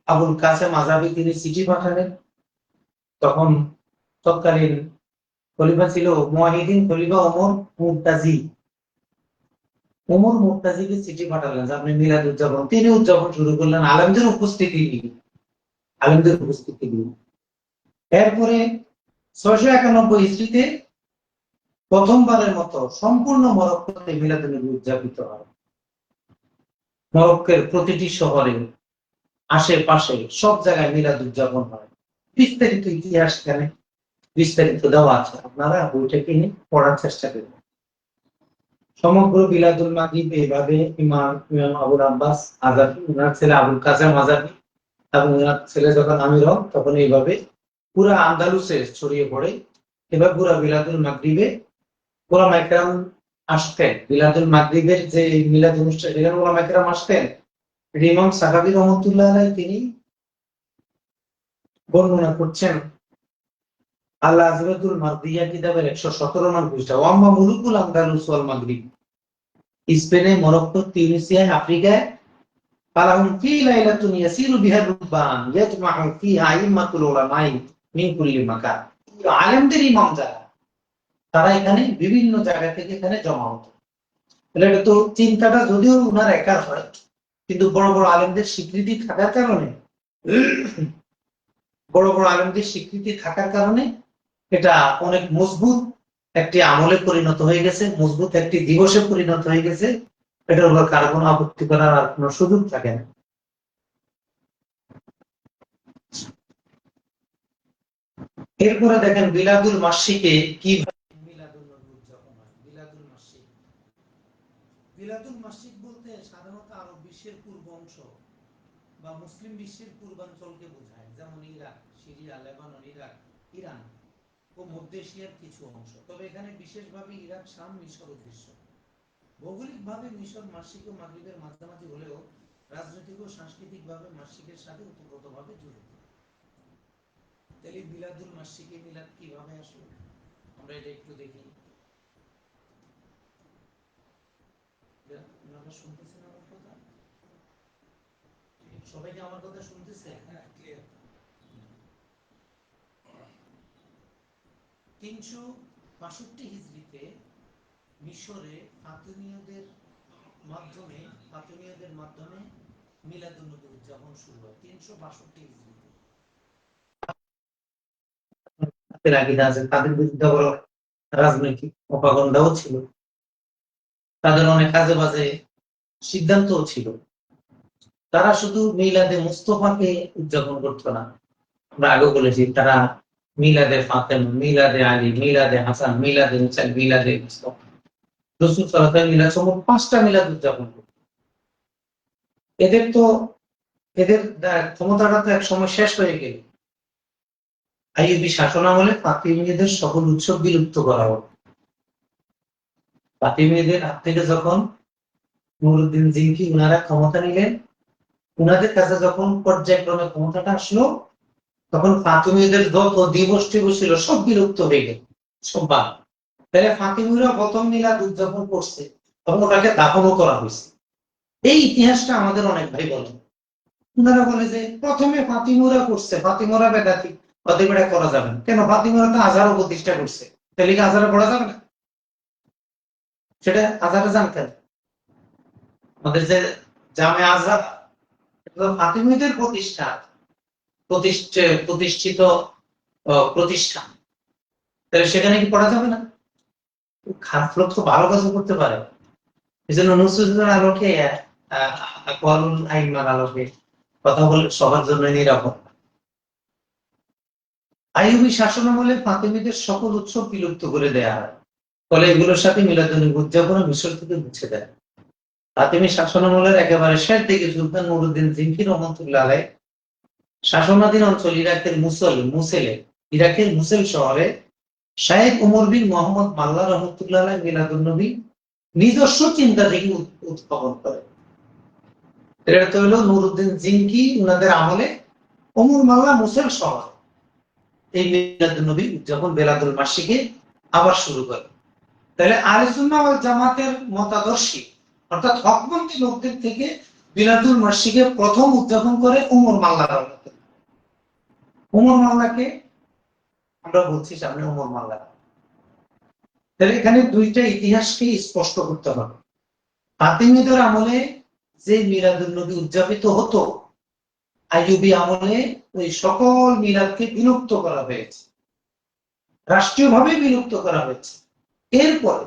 আবুল কাসেম আযাবী তিনি চিঠি পাঠালেন। তখন তৎকালীন খলিফা ছিল মুয়াহিদিন খলিফা ওমর মুরতাজি। ওমর মুরতাজিকে চিঠি পাঠালেন যে আপনি মিলাদ উদযাপন, তিনি উদযাপন শুরু করলেন আলেমদের উপস্থিতি নিয়ে, আলেমদের উপস্থিতি নিয়ে। এরপরে 691 ইসরিতে প্রথমবারের মতো সম্পূর্ণ মরক্কোতে মিলাদুন্নবী উদযাপিত হয়। মরক্কোর প্রতিটি শহরে আশেপাশে সব জায়গায় মিলাদ উদযাপন হয়। বিস্তারিত ইতিহাস এখানে বিস্তারিত দেওয়া আছে, আপনারা বইটা কিনে পড়ার চেষ্টা করবেন। সমগ্র বিলাদুল মাগরিব এইভাবে ইমাম আবুল আব্বাস আজাদি, ওনার ছেলে আবুল কাসেম আজাদি এবং ওনার ছেলে যখন আমির হন তখন এইভাবে পুরা আন্দালুসে ছড়িয়ে পড়ে। এবার পুরা বিলাদুল মাগরিবে ওলামা ইকরাম আসতেন। বিলাদুল মাগরিবের যে মিলাদ অনুষ্ঠান সেখানে ওলামা ইকরাম আসতেন। ইমাম সাহাবী রহমাতুল্লাহ আলাইহি তিনি বর্ণনা করছেন আল্লাহ আজরাতুল মারদিয়া কিতাবের 117 নং পৃষ্ঠা, ওয়াম্মা মুলুকুল আন্দালুস ওয়াল মাগরিব, স্পেনে, মরক্কো, তিউনিসিয়ায়, আফ্রিকায়, ফালাহুম ফি লাইলাতুন ইয়াসিরু বিহা রুবান ইয়াজমাউ ফিহা আইম্মাতুল উলামাই মিন কুল্লি মাকান। আলেমদের ইমাম যারা, তারা এখানে বিভিন্ন জায়গা থেকে এখানে জমা হতো। এটা তো চিন্তাটা যদিও উনার একার হয়, কিন্তু বড় বড় আলেমদের স্বীকৃতি থাকার কারণে, বড় বড় আলেমদের স্বীকৃতি থাকার কারণে এটা অনেক মজবুত একটি আমলে পরিণত হয়ে গেছে, মজবুত একটি দিবসে পরিণত হয়ে গেছে। এটার উপর কারো কোনো আপত্তি করার আর কোনো সুযোগ থাকে না। এরপরে দেখেন বিলাদুল মাসিকে কিভাবে মিলাদুন্নবী উদযাপন হয়। বিলাদুল মাসিক, বিলাদুল মাসিক বলতে সাধারণত আরব বিশ্বের পূর্ব অংশ বা মুসলিম বিশ্বের পূর্বাঞ্চলকে বোঝায়, যেমন Iraq, Syria, Lebanon, Iraq, Iran ও মধ্য এশিয়ার কিছু অংশ। তবে এখানে বিশেষভাবে ইরাক, শাম, মিশর উদ্দেশ্য। ভৌগোলিকভাবে মিশর মাসিক ও মাগরিবের মাঝামাঝি হলেও রাজনৈতিক ও সাংস্কৃতিকভাবে মাসিকের সাথে ওতপ্রোতভাবে জড়িত। তাহলে মিলাদুল মাসিকে মিলাদ কিভাবে আসলো আমরা এটা একটু দেখি। আপনারা শুনতেছেন আমার কথা? সবাই কি আমার কথা শুনতেছে? 362 হিজরিতে মিশরে ফাতিমীয়দের মাধ্যমে মিলাদুন্নবী উদযাপন শুরু হয় 362 হিজরিতে। তাদের বিরুদ্ধে বড় রাজনৈতিক প্রপাগান্ডাও ছিল, তাদের অনেক কাজে বাজে সিদ্ধান্তও ছিল। তারা শুধু মিলাদে মুস্তফাকে উদযাপন করতো না, আমরা আগে বলেছি তারা মিলাদে ফাতেমা, মিলাদে আলী, মিলাদে হাসান, মিলাদে হুসাইন, মিলাদে মুস্তফা, রাসূল সাল্লাল্লাহু আলাইহি মিলাদ সমগ্র 5টা মিলাদ উদযাপন করত। এদের ক্ষমতাটা তো এক সময় শেষ হয়ে গেল। আইয়ুবী শাসনামলে ফাতিমীয়দের সকল উৎসব বিলুপ্ত করা হলো। ফাতিমীয়দের হাত থেকে যখন নুরউদ্দিন জিনকি উনারা ক্ষমতা নিলেন, উনাদের কাছে যখন পর্যায়ক্রমে ক্ষমতাটা আসলো, তখন ফাতিমীয়দের যত দিবস ছিল সব বিলুপ্ত হয়ে গেল, সব বাদ। তাহলে ফাতিমীয়রা প্রথম মিলাদ উদযাপন করছে, তখন ওটাকে দাফনও করা হয়েছে। এই ইতিহাসটা আমাদের অনেক ভাই বলেন, উনারা বলে যে প্রথমে ফাতিমীয়রা করছে, ফাতিমীয়রা বেদাতি, অতএব এটা করা যাবে না। কেন? ফাতিমীয়রা তো আজহারও প্রতিষ্ঠা করছে, তাহলে কি আজহারে পড়া যাবে না? সেটা আজহারে জানতেন। আমাদের যে জামে আজহার ফাতিমীয়দের প্রতিষ্ঠিত প্রতিষ্ঠান, তাহলে সেখানে কি পড়া যাবে না? খারাপ লোক তো ভালো কাজ করতে পারে। এই জন্য নুসুলের আলোকে আকওয়ালুল আইম্মার আলোকে কথা বলে সবার জন্য নিরাপদ। আইয়ুবী শাসনামলে ফাতিমীদের সকল উৎসব বিলুপ্ত করে দেয়া হয়, ফলে এগুলোর সাথে মিলাদুন্নবী উদযাপন মিশর থেকে মুছে দেয়। ফাতিমী শাসনামলের একেবারে শেষ দিকে সুলতান নুরউদ্দিন জিনকি রহমাতুল্লাহ আলাইহি শাসনাধীন অঞ্চল ইরাকের মুসেল শহরে শায়েখ উমর বিন মোহাম্মদ মাল্লা রহমাতুল্লাহ আলাইহি মিলাদুন্নবী নিজস্ব চিন্তা থেকে উদ্ভাবন করে। এটা তো হলো নুরউদ্দিন জিনকি উনাদের আমলে উমর মাল্লা মুসেল শহর এই মিলাদুন্নবী উদযাপন বেলাদুল মাসিকে আবার শুরু করে। তাহলে আহলে সুন্নাহ ওয়াল জামাতের মতাদর্শী অর্থাৎ হকপন্থী লোকদের থেকে মিলাদুল মাসিকে প্রথম উদযাপন করে উমর মাল্লা রহমাতুল্লাহ। উমর মাল্লাকে আমরা বলছি সামনে উমর মাল্লা, তাহলে এখানে দুইটা ইতিহাসকে স্পষ্ট করতে হবে। ফাতিমিদের আমলে যে মিলাদুন নবী উদযাপিত হতো, আইয়ুবী আমলে ওই সকল মিলাদকে বিলুপ্ত করা হয়েছে, রাষ্ট্রীয়ভাবে বিলুপ্ত করা হয়েছে। এরপরে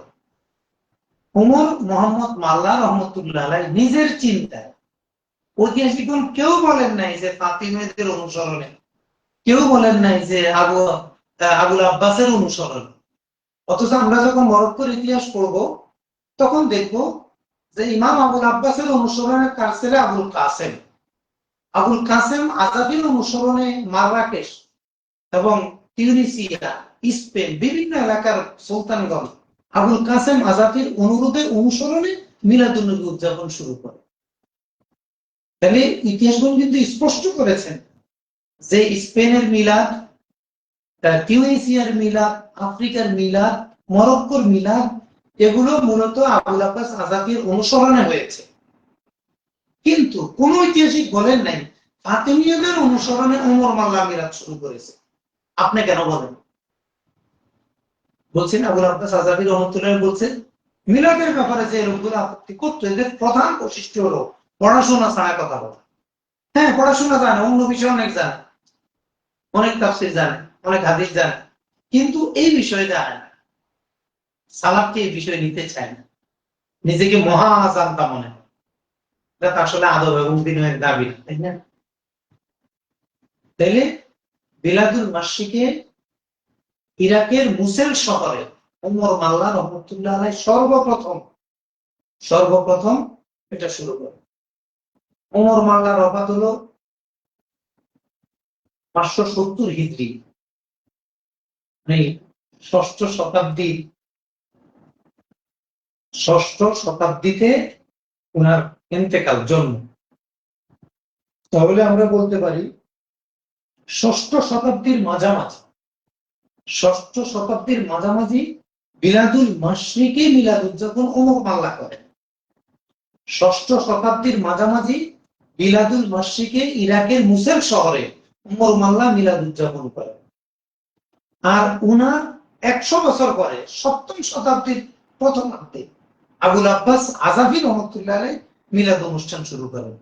ওমর মোহাম্মদ মাল্লা রহমতুল্লাহ আলাইহি নিজের চিন্তায়, ঐতিহাসিকগণ কেউ বলেন নাই যে ফাতিমিদের অনুসরণে, কেউ বলেন নাই যে আবুল আব্বাসের অনুসরণে। অথচ আমরা যখন মরক্কোর ইতিহাস পড়ব তখন দেখব যে ইমাম আবুল আব্বাসের অনুসরণে কারসেলে আবুল কাসেম আজাবির অনুসরণে মারাকেশ এবং তিউনিসিয়া, স্পেন বিভিন্ন এলাকার সুলতানগণ আবুল কাসেম আজাবির অনুসরণে মিলাদুন নবী উদযাপন শুরু করে। তাহলে ইতিহাসগণ কিন্তু স্পষ্ট করেছেন যে স্পেনের মিলাদ, টিউনিসিয়ার মিলাদ, আফ্রিকার মিলাদ, মরক্কোর মিলাদ, এগুলো মূলত আবুল আব্বাস আজাবির অনুসরণে হয়েছে। কিন্তু কোন ঐতিহাসিক বলেন নাই ফাতিমিয়দের অনুসরণে ওমর মাল্লা মিলাদ শুরু করেছে। আপনি কেন বলেন? বলছেন আবুল আব্বাস আজাবি রহমতুল্লাহ বলছেন মিলাদের ব্যাপারে যে লোকগুলো আপত্তি করতো এদের প্রধান বৈশিষ্ট্য হলো পড়াশোনা ছাড়া কথা বলা। হ্যাঁ, পড়াশোনা জানে, অন্য বিষয় অনেক জানে, অনেক তাফসীর জানে, অনেক হাদিস জানে, কিন্তু এই বিষয়ে জানে না। সালাফকে এই বিষয়ে নিতে চায় না, নিজেকে মহা জানতা মনে হয়। এটা আসলে আদব এবং বিনয়ের দাবি, তাই না? তাইলে বিলাদুল মাসিকে ইরাকের মুসেল শহরে ওমর মাল্লা রহমতুল্লাহ আলাইহি সর্বপ্রথম এটা শুরু করে। ওমর মাল্লার ওফাত হলো 570 হিজরি, মানে ষষ্ঠ শতাব্দীতে ওনার ইন্তেকাল, জন্ম। তাহলে আমরা বলতে পারি ষষ্ঠ শতাব্দীর মাঝামাঝি বিলাদুল মাশরিকে মিলাদ উদযাপন ওমর মাল্লা করেন। ষষ্ঠ শতাব্দীর মাঝামাঝি বিলাদুল মাশরিকে ইরাকের মুসেল শহরে ওমর মাল্লা মিলাদ উদযাপন করেন। আর উনার 100 বছর পরে সপ্তম শতাব্দীর প্রথমার্ধে আবুল আব্বাস আজাবি রহমতুল্লাহ আলাইহি মিলাদ অনুষ্ঠান শুরু করেন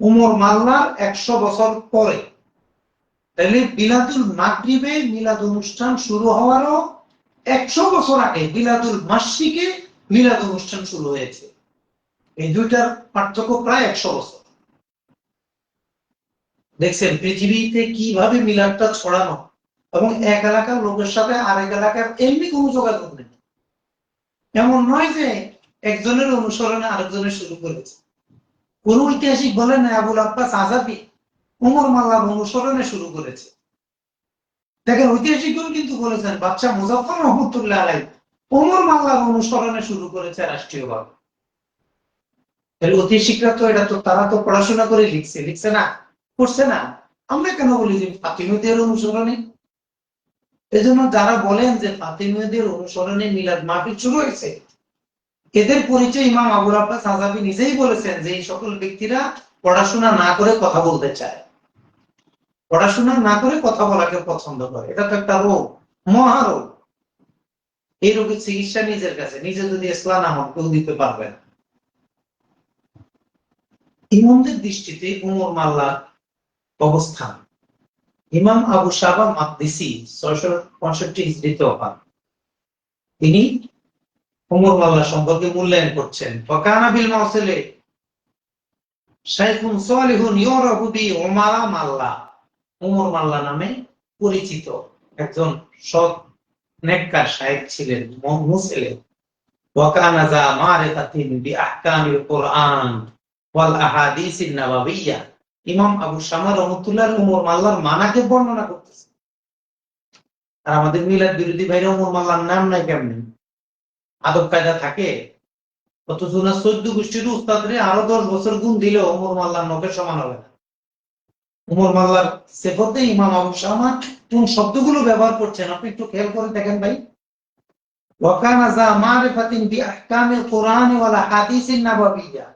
ওমর মাল্লার 100 বছর পরে। তাহলে বিলাদুল মাগরিবে মিলাদ অনুষ্ঠান শুরু হওয়ারও 100 বছর আগে বিলাদুল মাশরিকে মিলাদ অনুষ্ঠান শুরু হয়েছে। এই দুইটার পার্থক্য প্রায় 100 বছর। দেখছেন পৃথিবীতে কিভাবে মিলাদটা ছড়ানো, এবং এক এলাকার লোকের সাথে আরেক এলাকার এমনি কোনো যোগাযোগ নেই। এমন নয় যে একজনের অনুসরণে আরেকজনের শুরু করেছে। কোন ঐতিহাসিক বলেন না আবুল আব্বাস আজাবি ওমর মাল্লার অনুসরণে শুরু করেছে। দেখেন ঐতিহাসিকগণ কিন্তু বলেছেন বাদশাহ মুজাফফর রহমতুল্লাহ আলাইহি ওমর মাল্লার অনুসরণে শুরু করেছে রাষ্ট্রীয়ভাবে। তাহলে ঐতিহাসিকরা তো তারা তো পড়াশোনা করে লিখছে না, করছে না। আমরা কেন বলি যে ফাতিমিদের অনুসরণে? এজন্য যারা বলেন যে ফাতিমিদের অনুসরণে মিলাদ মাহফিল শুরু হয়েছে, এদের পরিচয় ইমাম আবুল আব্বাস আজাবি নিজেই বলেছেন যে এই সকল ব্যক্তিরা পড়াশোনা না করে কথা বলতে চায়, পড়াশোনা না করে কথা বলাকে পছন্দ করে। এটা তো একটা রোগ, মহারোগ। এই রোগের চিকিৎসা নিজের কাছে, নিজে যদি ইসলাম না হন কেউ দিতে পারবে না। ইমামদের দৃষ্টিতে ওমর মাল্লার অবস্থান, ইমাম আবু শাবা মাকদিসি 665 হিজরিতে ওফাত। তিনি ওমর মাল্লা সম্পর্কে মূল্যায়ন করছেন। ফাকানা বিল মাওসিলে শাইখুন সালিহুন ইউরাফু বি ওমরা মাল্লা, ওমর মাল্লা নামে পরিচিত একজন সৎ নেককার শাইখ ছিলেন মুসলিম। ওয়া কানা যা মারিফাতিন বিআহকামিল কুরআন ওয়াল আহাদিসিন নাবাবিয়্যা। ইমাম আবু শামা রহমাতুল্লাহ ওমর মাল্লার মানাকে বর্ণনা করতেছে। আর আমাদের মিলাদ বিরোধী ভাইরা ওমর মাল্লার নাম নাই কেমনে? আদব কায়দা থাকে। অথচ না 14 গোষ্ঠীর উস্তাদরে আরো 10 বছর গুণ দিলেও ওমর মাল্লার নখের সমান হবে না। ওমর মাল্লার সিফতে ইমাম আবু শামা কোন শব্দগুলো ব্যবহার করছেন আপনি একটু খেয়াল করে দেখেন ভাই। ওয়া কানা যা মারিফাতিন বিআহকামিল কুরআন ওয়াল আহাদিসিন নাবাবিয়্যা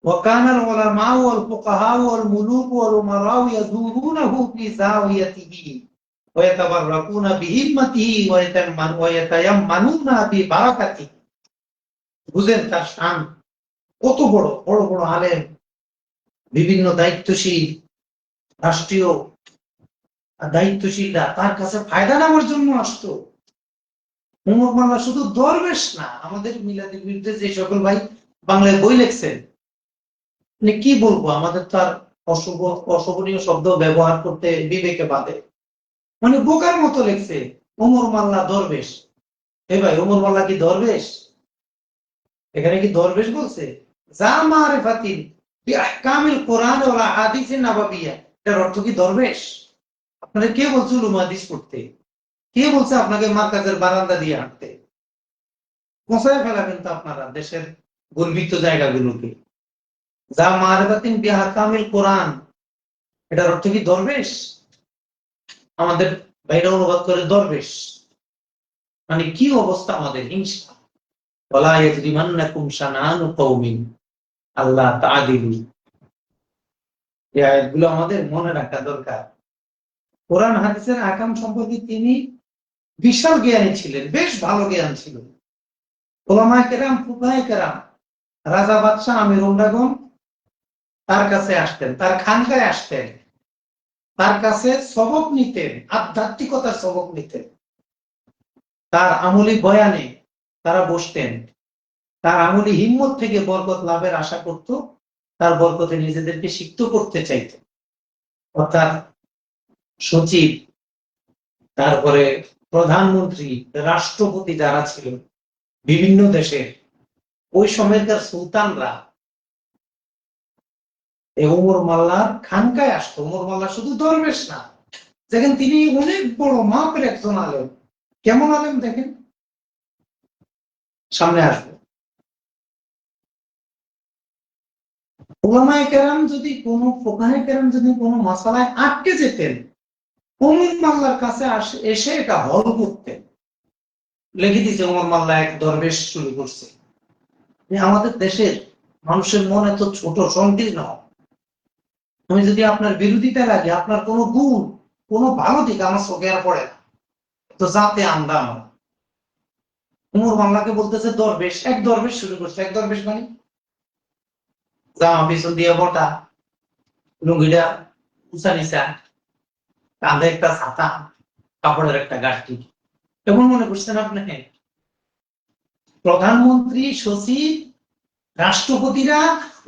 ওয়া কানা আল উলামা ওয়াল ফুকাহা ওয়াল মুলুক ওয়াল উমারা ইয়াদুরুনাহু ফি যাওয়ায়াতিহি ওয়ায়াতাবাররাকুনা বিহিম্মাতিহি ওয়ায়াতায়াম্মানুনা বিবারাকাতিহি। বুঝেন তার শান কত বড়, বড় বড় আলেম, বিভিন্ন দায়িত্বশীল, রাষ্ট্রীয় দায়িত্বশীলরা তার কাছে ফায়দা নেওয়ার জন্য আসতো। ওমর মাল্লা শুধু দরবেশ না, আমাদের মিলাদের বিরুদ্ধে যে সকল ভাই বাংলায় বই লিখছেন, মানে কি বলবো, আমাদের তার অশোভনীয় শব্দ ব্যবহার করতে বিবেকে বাধে, মানে বোকার মতো লিখছে ওমর মাল্লা দরবেশ। এ ভাই, ওমর মাল্লা কি দরবেশ? এখানে কি দরবেশ বলছে? যা মারিফাতিন বিআহকামিল কোরআন ওয়াল আহাদিসিন নাবাবিয়্যা, এর অর্থ কি দরবেশ? আপনাদের কে বলছে উলুম হাদিস পড়তে? কে বলছে আপনাকে মার্কাজের বারান্দা দিয়ে হাঁটতে? কোথায় ফেলাবেন তো আপনারা দেশের গর্বিত জায়গাগুলোকে। যা মারিফাতিন বিআহকামিল কোরআন, এটার অর্থ কি দরবেশ? আমাদের বাইরে অনুবাদ করে দরবেশ, মানে কি অবস্থা আমাদের! হিংসা। ওয়ালা ইয়াজরিমান্নাকুম শানানু কওমিন আল্লাহ তা'দিলু, এই আয়াতগুলো আমাদের মনে রাখা দরকার। কোরআন হাদিসের আহকাম সম্পর্কে তিনি বিশাল জ্ঞানী ছিলেন, বেশ ভালো জ্ঞান ছিল। উলামায়ে কেরাম, ফুকাহায়ে কেরাম, রাজা বাদশাহ আমির উমরাগণ তার কাছে আসতেন, তার খানকায় আসতেন, তার কাছে সবক নিতেন, আধ্যাত্মিকতার সবক নিতেন। তার আমলি বয়ানে তারা বসতেন, তার আমলি হিম্মত থেকে বরকত লাভের আশা করত, তার বরকতে নিজেদেরকে সিক্ত করতে চাইত। অর্থাৎ সচিব, তারপরে প্রধানমন্ত্রী, রাষ্ট্রপতি যারা ছিলেন বিভিন্ন দেশের, ওই সময়কার সুলতানরা ওমর মাল্লার খানকায় আসতো। ওমর মাল্লা শুধু দরবেশ না, দেখেন তিনি অনেক বড় মাপের একজন আলেম। কেমন আলেম দেখেন, সামনে আসবে। উলামায়ে কেরাম যদি কোনো ফুকাহায়ে কেরাম যদি কোনো মাসালায় আটকে যেতেন, ওমর মাল্লার কাছে এসে এটা হল করতেন। লিখে দিয়েছে ওমর মাল্লা এক দরবেশ শুরু করছে। আমাদের দেশের মানুষের মন এত ছোট সংকীর্ণ, আমি যদি আপনার বিরোধিতা লাগে, আপনার কোনো গুণ, কোনো ভালো দিক আমার চোখে আর পড়ে না, তো যাতে আমরা ওমর মাল্লাকে বলতেছে দরবেশ, এক দরবেশ শুরু করছে। এক দরবেশ মানে জামা পিছন দিয়ে বটা, লুঙ্গিটা উঁচা নিচা, কাঁধে একটা ছাতা, কাপড়ের একটা গাঠি, কেমন মনে করছেন আপনি? প্রধানমন্ত্রী, সচিব, রাষ্ট্রপতিরা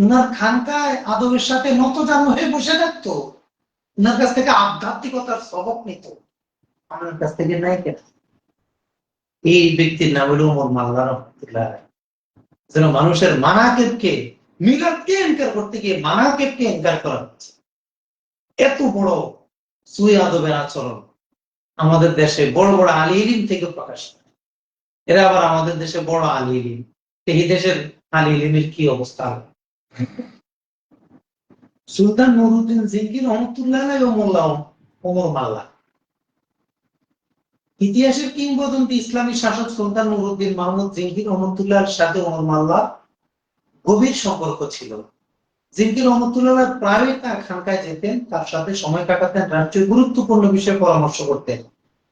উনার খানকায় আদবের সাথে নতজানু হয়ে বসে থাকতো, উনার কাছ থেকে আধ্যাত্মিকতার সবক নিত। আমার কাছ থেকে নাই কেন? এই ব্যক্তির নাম হলো ওমর মাল্লা রাহমাতুল্লাহ। যেন মানুষের মানাকেবকে, মিলাদকে ইনকার করতে গিয়ে মানাকেবকে ইনকার করা হচ্ছে। এত বড় সুই আদবের আচরণ আমাদের দেশে বড় বড় আলী ইলম থেকে প্রকাশ পায়। এরা আবার আমাদের দেশে বড় আলী ইলম, এই দেশের আলী ইলমের কি অবস্থা! সুলতান নুরউদ্দিন জিনকি রহমতুল্লাহ ও মোল্লা ওমর মাল্লা। ইতিহাসের কিংবদন্তি ইসলামী শাসক সুলতান নুরউদ্দিন মাহমুদ জিনকি রহমতুল্লাহর সাথে ওমর মাল্লা গভীর সম্পর্ক ছিল। জিনকি রহমতুল্লাহ প্রায় তার খানকায় যেতেন, তার সাথে সময় কাটাতেন, রাষ্ট্রীয় গুরুত্বপূর্ণ বিষয়ে পরামর্শ করতেন।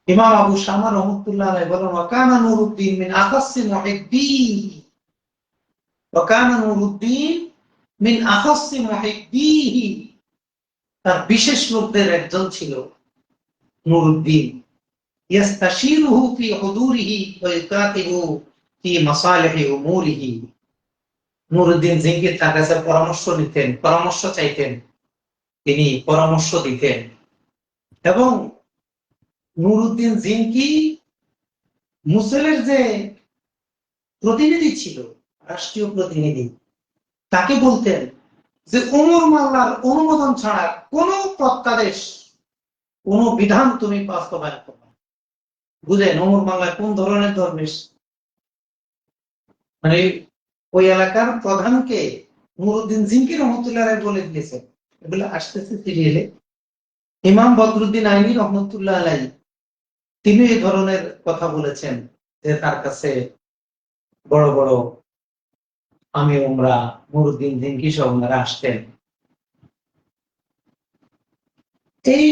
ইমাম আবু শামা রহমতুল্লাহ আলাইহি বলেন, ওয়াকানা নুরউদ্দিন মিন আখাসসি মুহিব্বিহি, ওয়াকানা নুরউদ্দিন মিন আখাসসি মুহিব্বিহি, তার বিশেষ লোকদের একজন ছিল নুরউদ্দিন। ইয়াস্তাশিরুহু ফি হুদুরিহি ওয়া ইকাতিবু ফি মাসালিহি উমুরিহি। নুরউদ্দিন জিনকি তার কাছে পরামর্শ নিতেন, পরামর্শ চাইতেন, তিনি পরামর্শ দিতেন। এবং নুরউদ্দিন জিনকি মুসলের যে প্রতিনিধি ছিল, রাষ্ট্রীয় প্রতিনিধি, তাকে বলতেন যে ওমর মাল্লার অনুমোদন ছাড়া কোন প্রত্যাদেশ, কোন বিধান তুমি বাস্তবায়ন করবে। বুঝেন ওমর মাল্লা কোন ধরনের দরবেশ? মানে ওই এলাকার প্রধানকে নুরউদ্দিন জিনকি রহমতুল্লাহ বলে দিয়েছেন। এগুলো আসতেছে সিরিয়ালে। ইমাম বদরুদ্দিন আইনি রহমতুল্লাহ আলাইহি তিনি এই ধরনের কথা বলেছেন যে তার কাছে বড় বড় আমি ওমরা নুরউদ্দিন জিনকি সহ ওনারা আসতেন। এই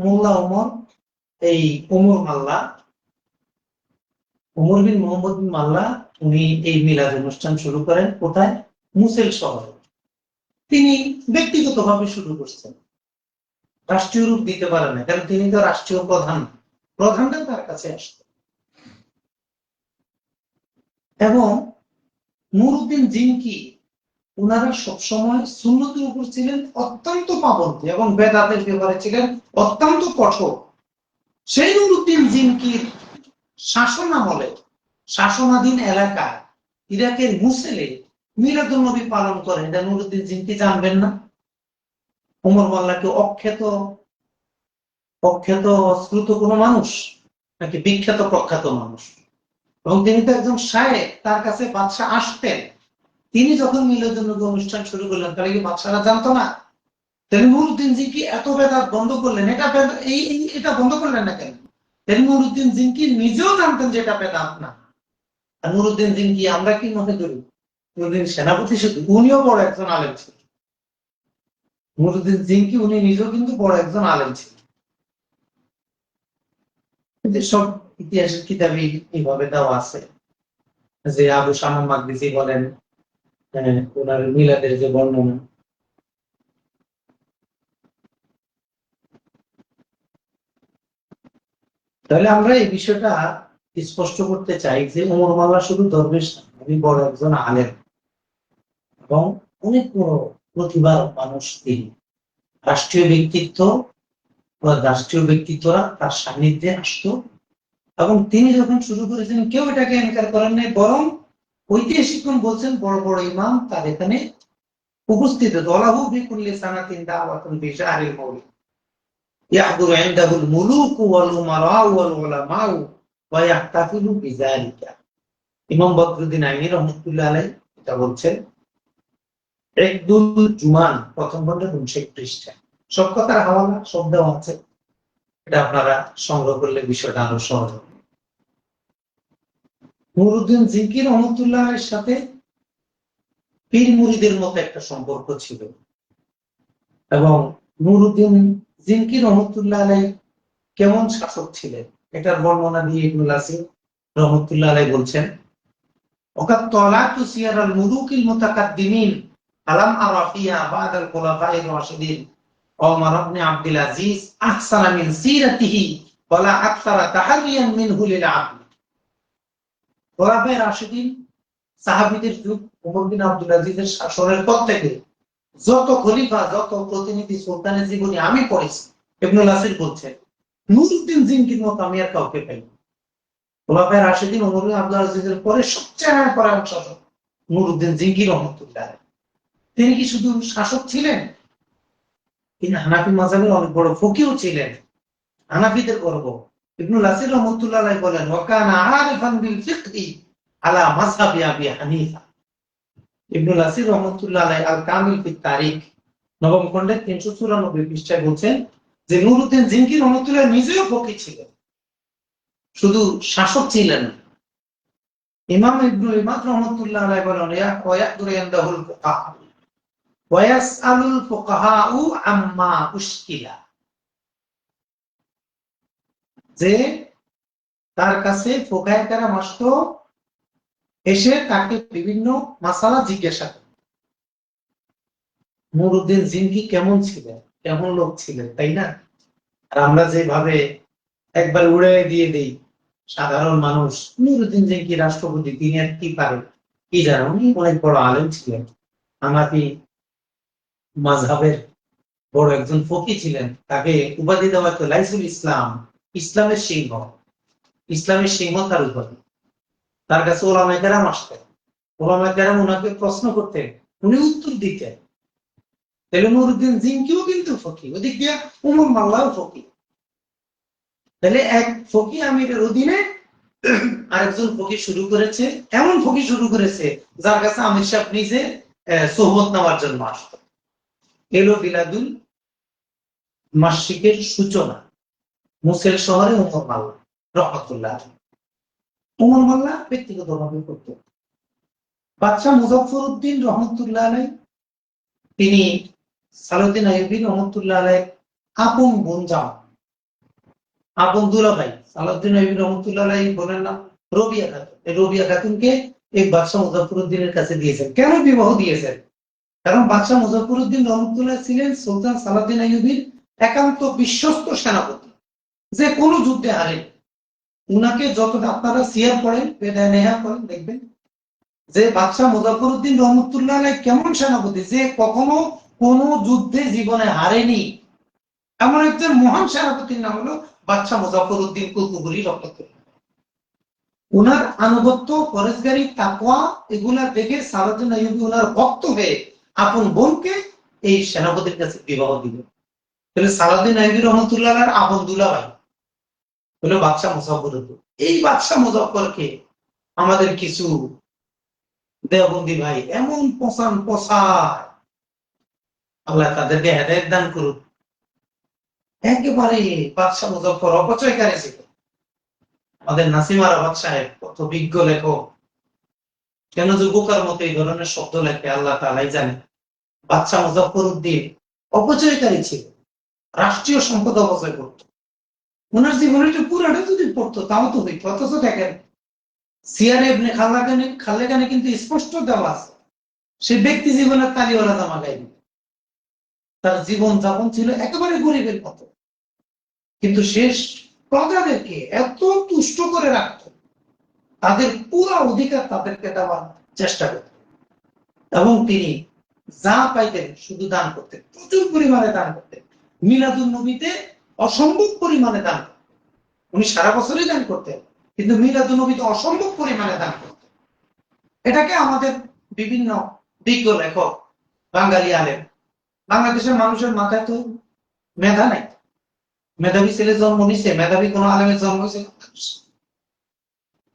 মোল্লা ওমর এই ওমর মাল্লা, ওমর বিন মোহাম্মদ বিন মাল্লা, উনি এই মিলাদ অনুষ্ঠান শুরু করেন কোথায়? মুসেল শহরে। তিনি ব্যক্তিগতভাবে শুরু করছেন, রাষ্ট্রীয় রূপ দিতে পারে না, কারণ তিনি তো রাষ্ট্রীয় প্রধানটা তার কাছে আসতো। এবং নুরউদ্দিন জিনকি, উনারা সবসময় সুন্নতের উপর ছিলেন অত্যন্ত পাবন্দ এবং বেদাতের ব্যাপারে ছিলেন অত্যন্ত কঠোর। সেই নুরউদ্দিন জিনকির শাসন আমলে, শাসনাধীন এলাকায় ইরাকের মুসেলে মিলাদুন নবী পালন করেন, এটা নুরউদ্দিন জিনকি জানবেন না? ওমর মাল্লাকে অখ্যাত শ্রুত কোনো মানুষ নাকি বিখ্যাত প্রখ্যাত মানুষ? এবং তিনি তো একজন শায়েখ, তার কাছে বাদশাহ আসতেন। তিনি যখন মিলাদুন নবী অনুষ্ঠান শুরু করলেন, তাহলে কি বাদশাহরা জানতো না? তাহলে নুরউদ্দিন জিনকি এত বেদাত বন্ধ করলেন, এটা বন্ধ করলেন না কেন? তাহলে নুরউদ্দিন জিনকি নিজেও জানতেন যে এটা বেদাত না। আর নুরউদ্দিন জিনকি আমরা কি মনে করি? নুরউদ্দিন সেনাপতি শুধু, উনিও বড় একজন আলেম ছিলেন। নুরউদ্দিন জিনকি উনি নিজেও কিন্তু বড় একজন আলেম ছিলেন। সব ইতিহাসের কিতাবে এইভাবে দেওয়া আছে যে আবু শামা মাকদিসি বলেন ওনার মিলাদের যে বর্ণনা, তাহলে আমরা এই বিষয়টা স্পষ্ট করতে চাই যে ওমর মাল্লা শুধু দরবেশ না, উনি বড় একজন আলেম এবং অনেক বড় প্রতিভার মানুষ। তিনি রাষ্ট্রীয় ব্যক্তিত্বরা তার সান্নিধ্যে আসতো এবং তিনি যখন শুরু করেছেন কেউ এটাকে এনকার করেন নাই, বরং ঐতিহাসিকগণ বলছেন বড় বড় ইমাম তার এখানে উপস্থিত। দলাহু বিকুল্লি সানাতিন দাওয়াতুন বিশারিল মাউলিদ ইয়াহদুরু ইনদাহুল মুলুকু ওয়াল উমারাউ ওয়াল উলামাউ ওয়া ইয়াহতাফিলু বিযালিকা। ইমাম বদরুদ্দিন আইনি রাহমাতুল্লাহ আলাইহি এটা বলছেন একদুল জুমান প্রথম খণ্ডে 59 পৃষ্ঠায়। সব কথার হাওয়ালা সব দেওয়া আছে, এটা আপনারা সংগ্রহ করলে বিষয়টা আরো সহজ হবে। নুরউদ্দিন জিনকি রহমতুল্লাহের সাথে পীর মুরিদের মতো একটা সম্পর্ক ছিল এবং নুরউদ্দিন জিনকি রহমতুল্লাহ আলাইহি কেমন শাসক ছিলেন এটার বর্ণনা দিয়ে ইবনুল আসির রহমতুল্লাহ আলাইহি বলছেন ওয়াকাত তালাতু সিয়ারাল মুলুকিল মুতাকাদ্দিমিন আলাম আরা ফিহা বাদাল খুলাফায়ে রাশিদিন ওমর ইবনে আব্দুল আজিজ আহসানা মিন সিরাতিহি ওয়ালা আকসারা তাহারিয়ান মিনহু লিল আবদ। খুলাফায়ে রাশিদিন সাহাবীদের যুগ, ওমর বিন আব্দুল আজিজের শাসনের পর থেকে যত খলিফা, যত প্রতিনিধি সুলতানের জীবনী আমি পড়েছি, ইবনুল আসির বলছেন নুরউদ্দিন জিনকির মতো আমি আর কাউকে পাই। খুলাফায়ে রাশিদিন ওমর বিন আব্দুল আজিজের পরে সবচেয়ে পরায়ণ শাসক নুরউদ্দিন জিনকি রহমতুল্লাহ। তিনি কি শুধু শাসক ছিলেন? তিনি হানাফি মাযহাবের অনেক বড় ফকিহ ছিলেন, হানাফিদের গর্ব। ইবনুল আসির রহমতুল্লাহ আলাইহি বলেন ওয়া কানা আরিফান বিল ফিকহি আলা মাযহাবি আবি হানিফা। ইবনুল আসির রহমতুল্লাহ আলাইহি আল কামিল ফি তারিখ নবম খণ্ডে 394 পৃষ্ঠায় বলছেন যে নুরউদ্দিন জিনকি রহমতুল্লাহ নিজেও ফকিহ ছিলেন, শুধু শাসক ছিলেন। ইমাম ইবনুল ইমাদ রহমতুল্লাহ আলাইহি বলেন ইয়াহদুরু ইনদাহুল ফুকাহা ওয়া ইয়াসআলুল ফুকাহাউ আম্মা উশকিলা, যে তার কাছে ফুকাহে কেরাম আসতো, এসে তাকে বিভিন্ন মাসালা জিজ্ঞাসা করে। নুরউদ্দিন জিনকি কেমন ছিলেন, কেমন লোক ছিলেন, তাই না? আর আমরা যেভাবে একবার উড়ে দিয়ে দেই সাধারণ মানুষ, নুরউদ্দিন জিনকি রাষ্ট্রপতি, তিনি আর কি পারেন, কি জানেন? উনি অনেক বড় আলেম ছিলেন, হানাফি মাযহাবের বড় একজন ফকিহ ছিলেন, তাকে উপাধি দেওয়া হতো লাইসুল ইসলাম, ইসলামের সিংহ। ইসলামের সিংহ তার উপাধি। তার কাছে ওলামায়ে কেরাম আসতেন, ওলামায়ে কেরাম ওনাকে প্রশ্ন করতেন, উনি উত্তর দিতেন। তাহলে নুরউদ্দিন জিনকিও কিন্তু ফকিহ, ওদিক দিয়ে ওমর মাল্লাও ফকিহ। তাহলে এক ফকিহ আমিরের অধীনে আরেকজন ফকিহ শুরু করেছে, এমন ফকিহ শুরু করেছে যার কাছে আমির সাহেব নিজে সোহবত নেওয়ার জন্য আসত। এলো বিলাদুল মাশরিকের সূচনা মুসেল শহরে ওমর মাল্লা রহমাতুল্লাহ। ওমর মাল্লা ব্যক্তিগতভাবে করত। বাদশাহ মুজাফফর উদ্দিন রহমতুল্লাহ আলাইহি, তিনি সালাউদ্দিন আইয়ুবী রহমতুল্লাহ আলাইহি আপন বোন জামাই। আপন দুলাভাই সালাউদ্দিন আইয়ুবী রহমতুল্লাহ আলাইহি বলেন না রবিয়া খাতুন, এই রবিয়া খাতুনকে এই বাদশাহ মুজাফফরউদ্দিনের কাছে দিয়েছেন। কেন বিবাহ দিয়েছেন? কারণ বাদশাহ মুজাফফরউদ্দিন রহমতুল্লাহ ছিলেন সুলতান সালাউদ্দিন আইয়ুবীর একান্ত বিশ্বস্ত সেনাপতি, যে কোনো যুদ্ধে হারেন। উনাকে যতটা আপনারা সিয়ার পড়েন, বেদায়ে নেহা পড়েন, দেখবেন যে বাদশাহ মুজাফফরউদ্দিন রহমতুল্লাহ আলাইহি কেমন সেনাপতি, যে কখনো কোন যুদ্ধে জীবনে হারেনি। এমন একজন মহান সেনাপতির নাম হলো বাদশাহ মুজাফফরউদ্দিন কুতুবুরী রহমতুল্লাহ। উনার আনুগত্য, পরেশগারি, তাকওয়া এগুলা দেখে সালাউদ্দিন আইয়ুবী উনার ভক্ত হয়ে আপন বোনকে এই সেনাপতির কাছে বিবাহ দিল। তাহলে সালাউদ্দিন আইয়ুবী রহমতুল্লাহ আপন দুলাভাই হলো বাদশাহ মুজাফফরউদ্দিন। এই বাদশাহ মুজাফফরকে আমাদের কিছু দেওবন্দি ভাই এমন পোষায়, আল্লাহ তাদেরকে হেদায়েত দান করুক, একেবারে বাদশাহ মুজাফফর অপচয়কারী ছিল। আমাদের নাসিম আরাফাত সাহেব কত বিজ্ঞ লেখক, কেন যে বোকার মতো এই ধরনের শব্দ লেখে আল্লাহ তাআলাই জানে। বাদশাহ মুজাফফরউদ্দিন অপচয়কারী ছিল, রাষ্ট্রীয় সম্পদ অপচয় করত। ওনার জীবনটা পুরাটা যদি পড়তো তাও তো হইতো। অথচ দেখেন সিয়ারে ইবনে খাল্লাকানে কিন্তু স্পষ্ট দেওয়া আছে, সে ব্যক্তি জীবনের তালিওয়ালা জামা গাইনি, তার জীবন যাপন ছিল একেবারে গরিবের মতো, কিন্তু শেষ প্রজাদেরকে এত তুষ্ট করে রাখত, তাদের পুরো অধিকার তাদেরকে দেওয়ার চেষ্টা করত। এবং তিনি যা পাইতেন শুধু দান করতেন, প্রচুর পরিমাণে দান করতেন। মিলাদুন নবীতে অসম্ভব পরিমাণে দান করতেন। উনি সারা বছরই দান করতেন, কিন্তু মিলাদুন নবীতে অসম্ভব পরিমাণে দান করতেন। এটাকে আমাদের বিভিন্ন বিজ্ঞ লেখক, বাঙালি আলেম, বাংলাদেশের মানুষের মাথায় তো মেধা নাই, মেধাবী ছেলে জন্ম নিচ্ছে, মেধাবী কোন আলেমের জন্ম হয়েছে,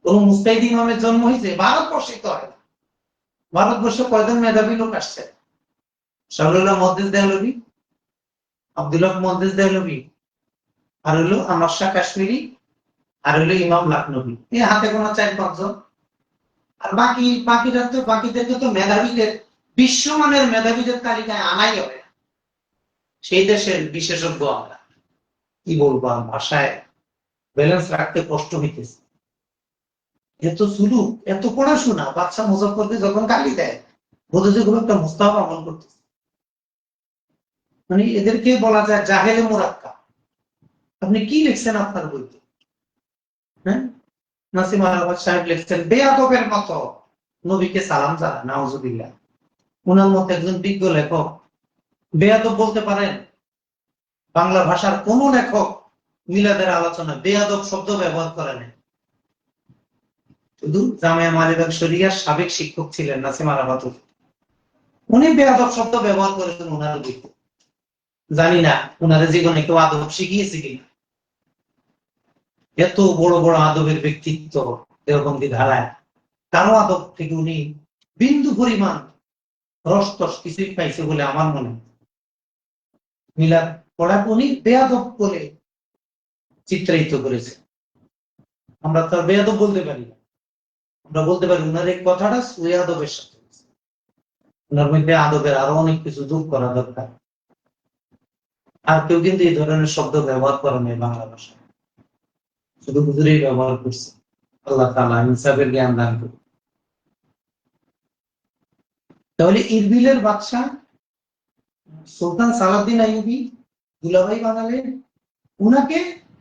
কোন মুস্তাহিদ ইমামের জন্ম হয়েছে ভারতবর্ষে তো হয় না। ভারতবর্ষে কয়জন মেধাবী লোক আসছে? শাহুল্লাহ মুহাদ্দিস দেহলভী, আব্দুল্লাহ মুহাদ্দিস দেহলভী, আর হলো আনোয়ার শাহ কাশ্মীরি, আর হলো ইমাম লাখনবী, এই হাতে গোনা 4-5 জন। আর বাকিদেরকে তো মেধাবীদের, বিশ্বমানের মেধাবীদের তালিকায় আনাই হবে। সেই দেশের বিশেষজ্ঞ আমরা, কি বলবো, ভাষায় ব্যালেন্স রাখতে কষ্ট হইতেছে। এত সুলুক, এত পড়াশোনা, বাদশাহ মুজাফফরকে যখন গালি দেয় বোধ হয় কোনো একটা মুস্তাহাব আমল করতেছে। মানে এদেরকে বলা যায় জাহেলে মুরাক্কাব। আপনি কি লিখছেন আপনার বইতে? হ্যাঁ, নাসিম আরাফাত সাহেব লিখছেন বেয়াদবের মতো নবীকে সালাম জানায়, নাউজুবিল্লাহ। উনার মতো একজন বিজ্ঞ লেখক বেয়াদব বলতে পারেন? বাংলা ভাষার কোন লেখক মিলাদের আলোচনা বেয়াদব শব্দ ব্যবহার করেন? শুধু জামিয়া মালিবাগ শরিয়ার সাবেক শিক্ষক ছিলেন নাসিম আরাফাত, উনি বেয়াদব শব্দ ব্যবহার করেছেন উনার বইতে। জানি না উনার জীবনে কেউ আদব শিখিয়েছে কিনা। এত বড় বড় আদবের ব্যক্তিত্ব দেওবন্দি ধারায়, কারো আদব থেকে উনি বিন্দু পরিমাণ রস কিছুই পাইছে বলে আমার মনে হয়। মিলাদ পড়া উনি বেয়াদব বলে চিত্রায়িত করেছে। আমরা তো বেয়াদব বলতে পারি না, আমরা বলতে পারি উনার এই কথাটা সুই আদবের সাথে, উনার মধ্যে আদবের আরো অনেক কিছু যোগ করা দরকার। আর কেউ কিন্তু এই ধরনের শব্দ ব্যবহার করে নাই বাংলা ভাষায়, শুধু হুজুরেই ব্যবহার করছে। আল্লাহ তাআলা ইনসাফের জ্ঞান দান করুন। তাহলে ইরবিলের বাদশাহ সুলতান সালাউদ্দিন আইয়ুবী দুলাভাই বানালেন, উনাকে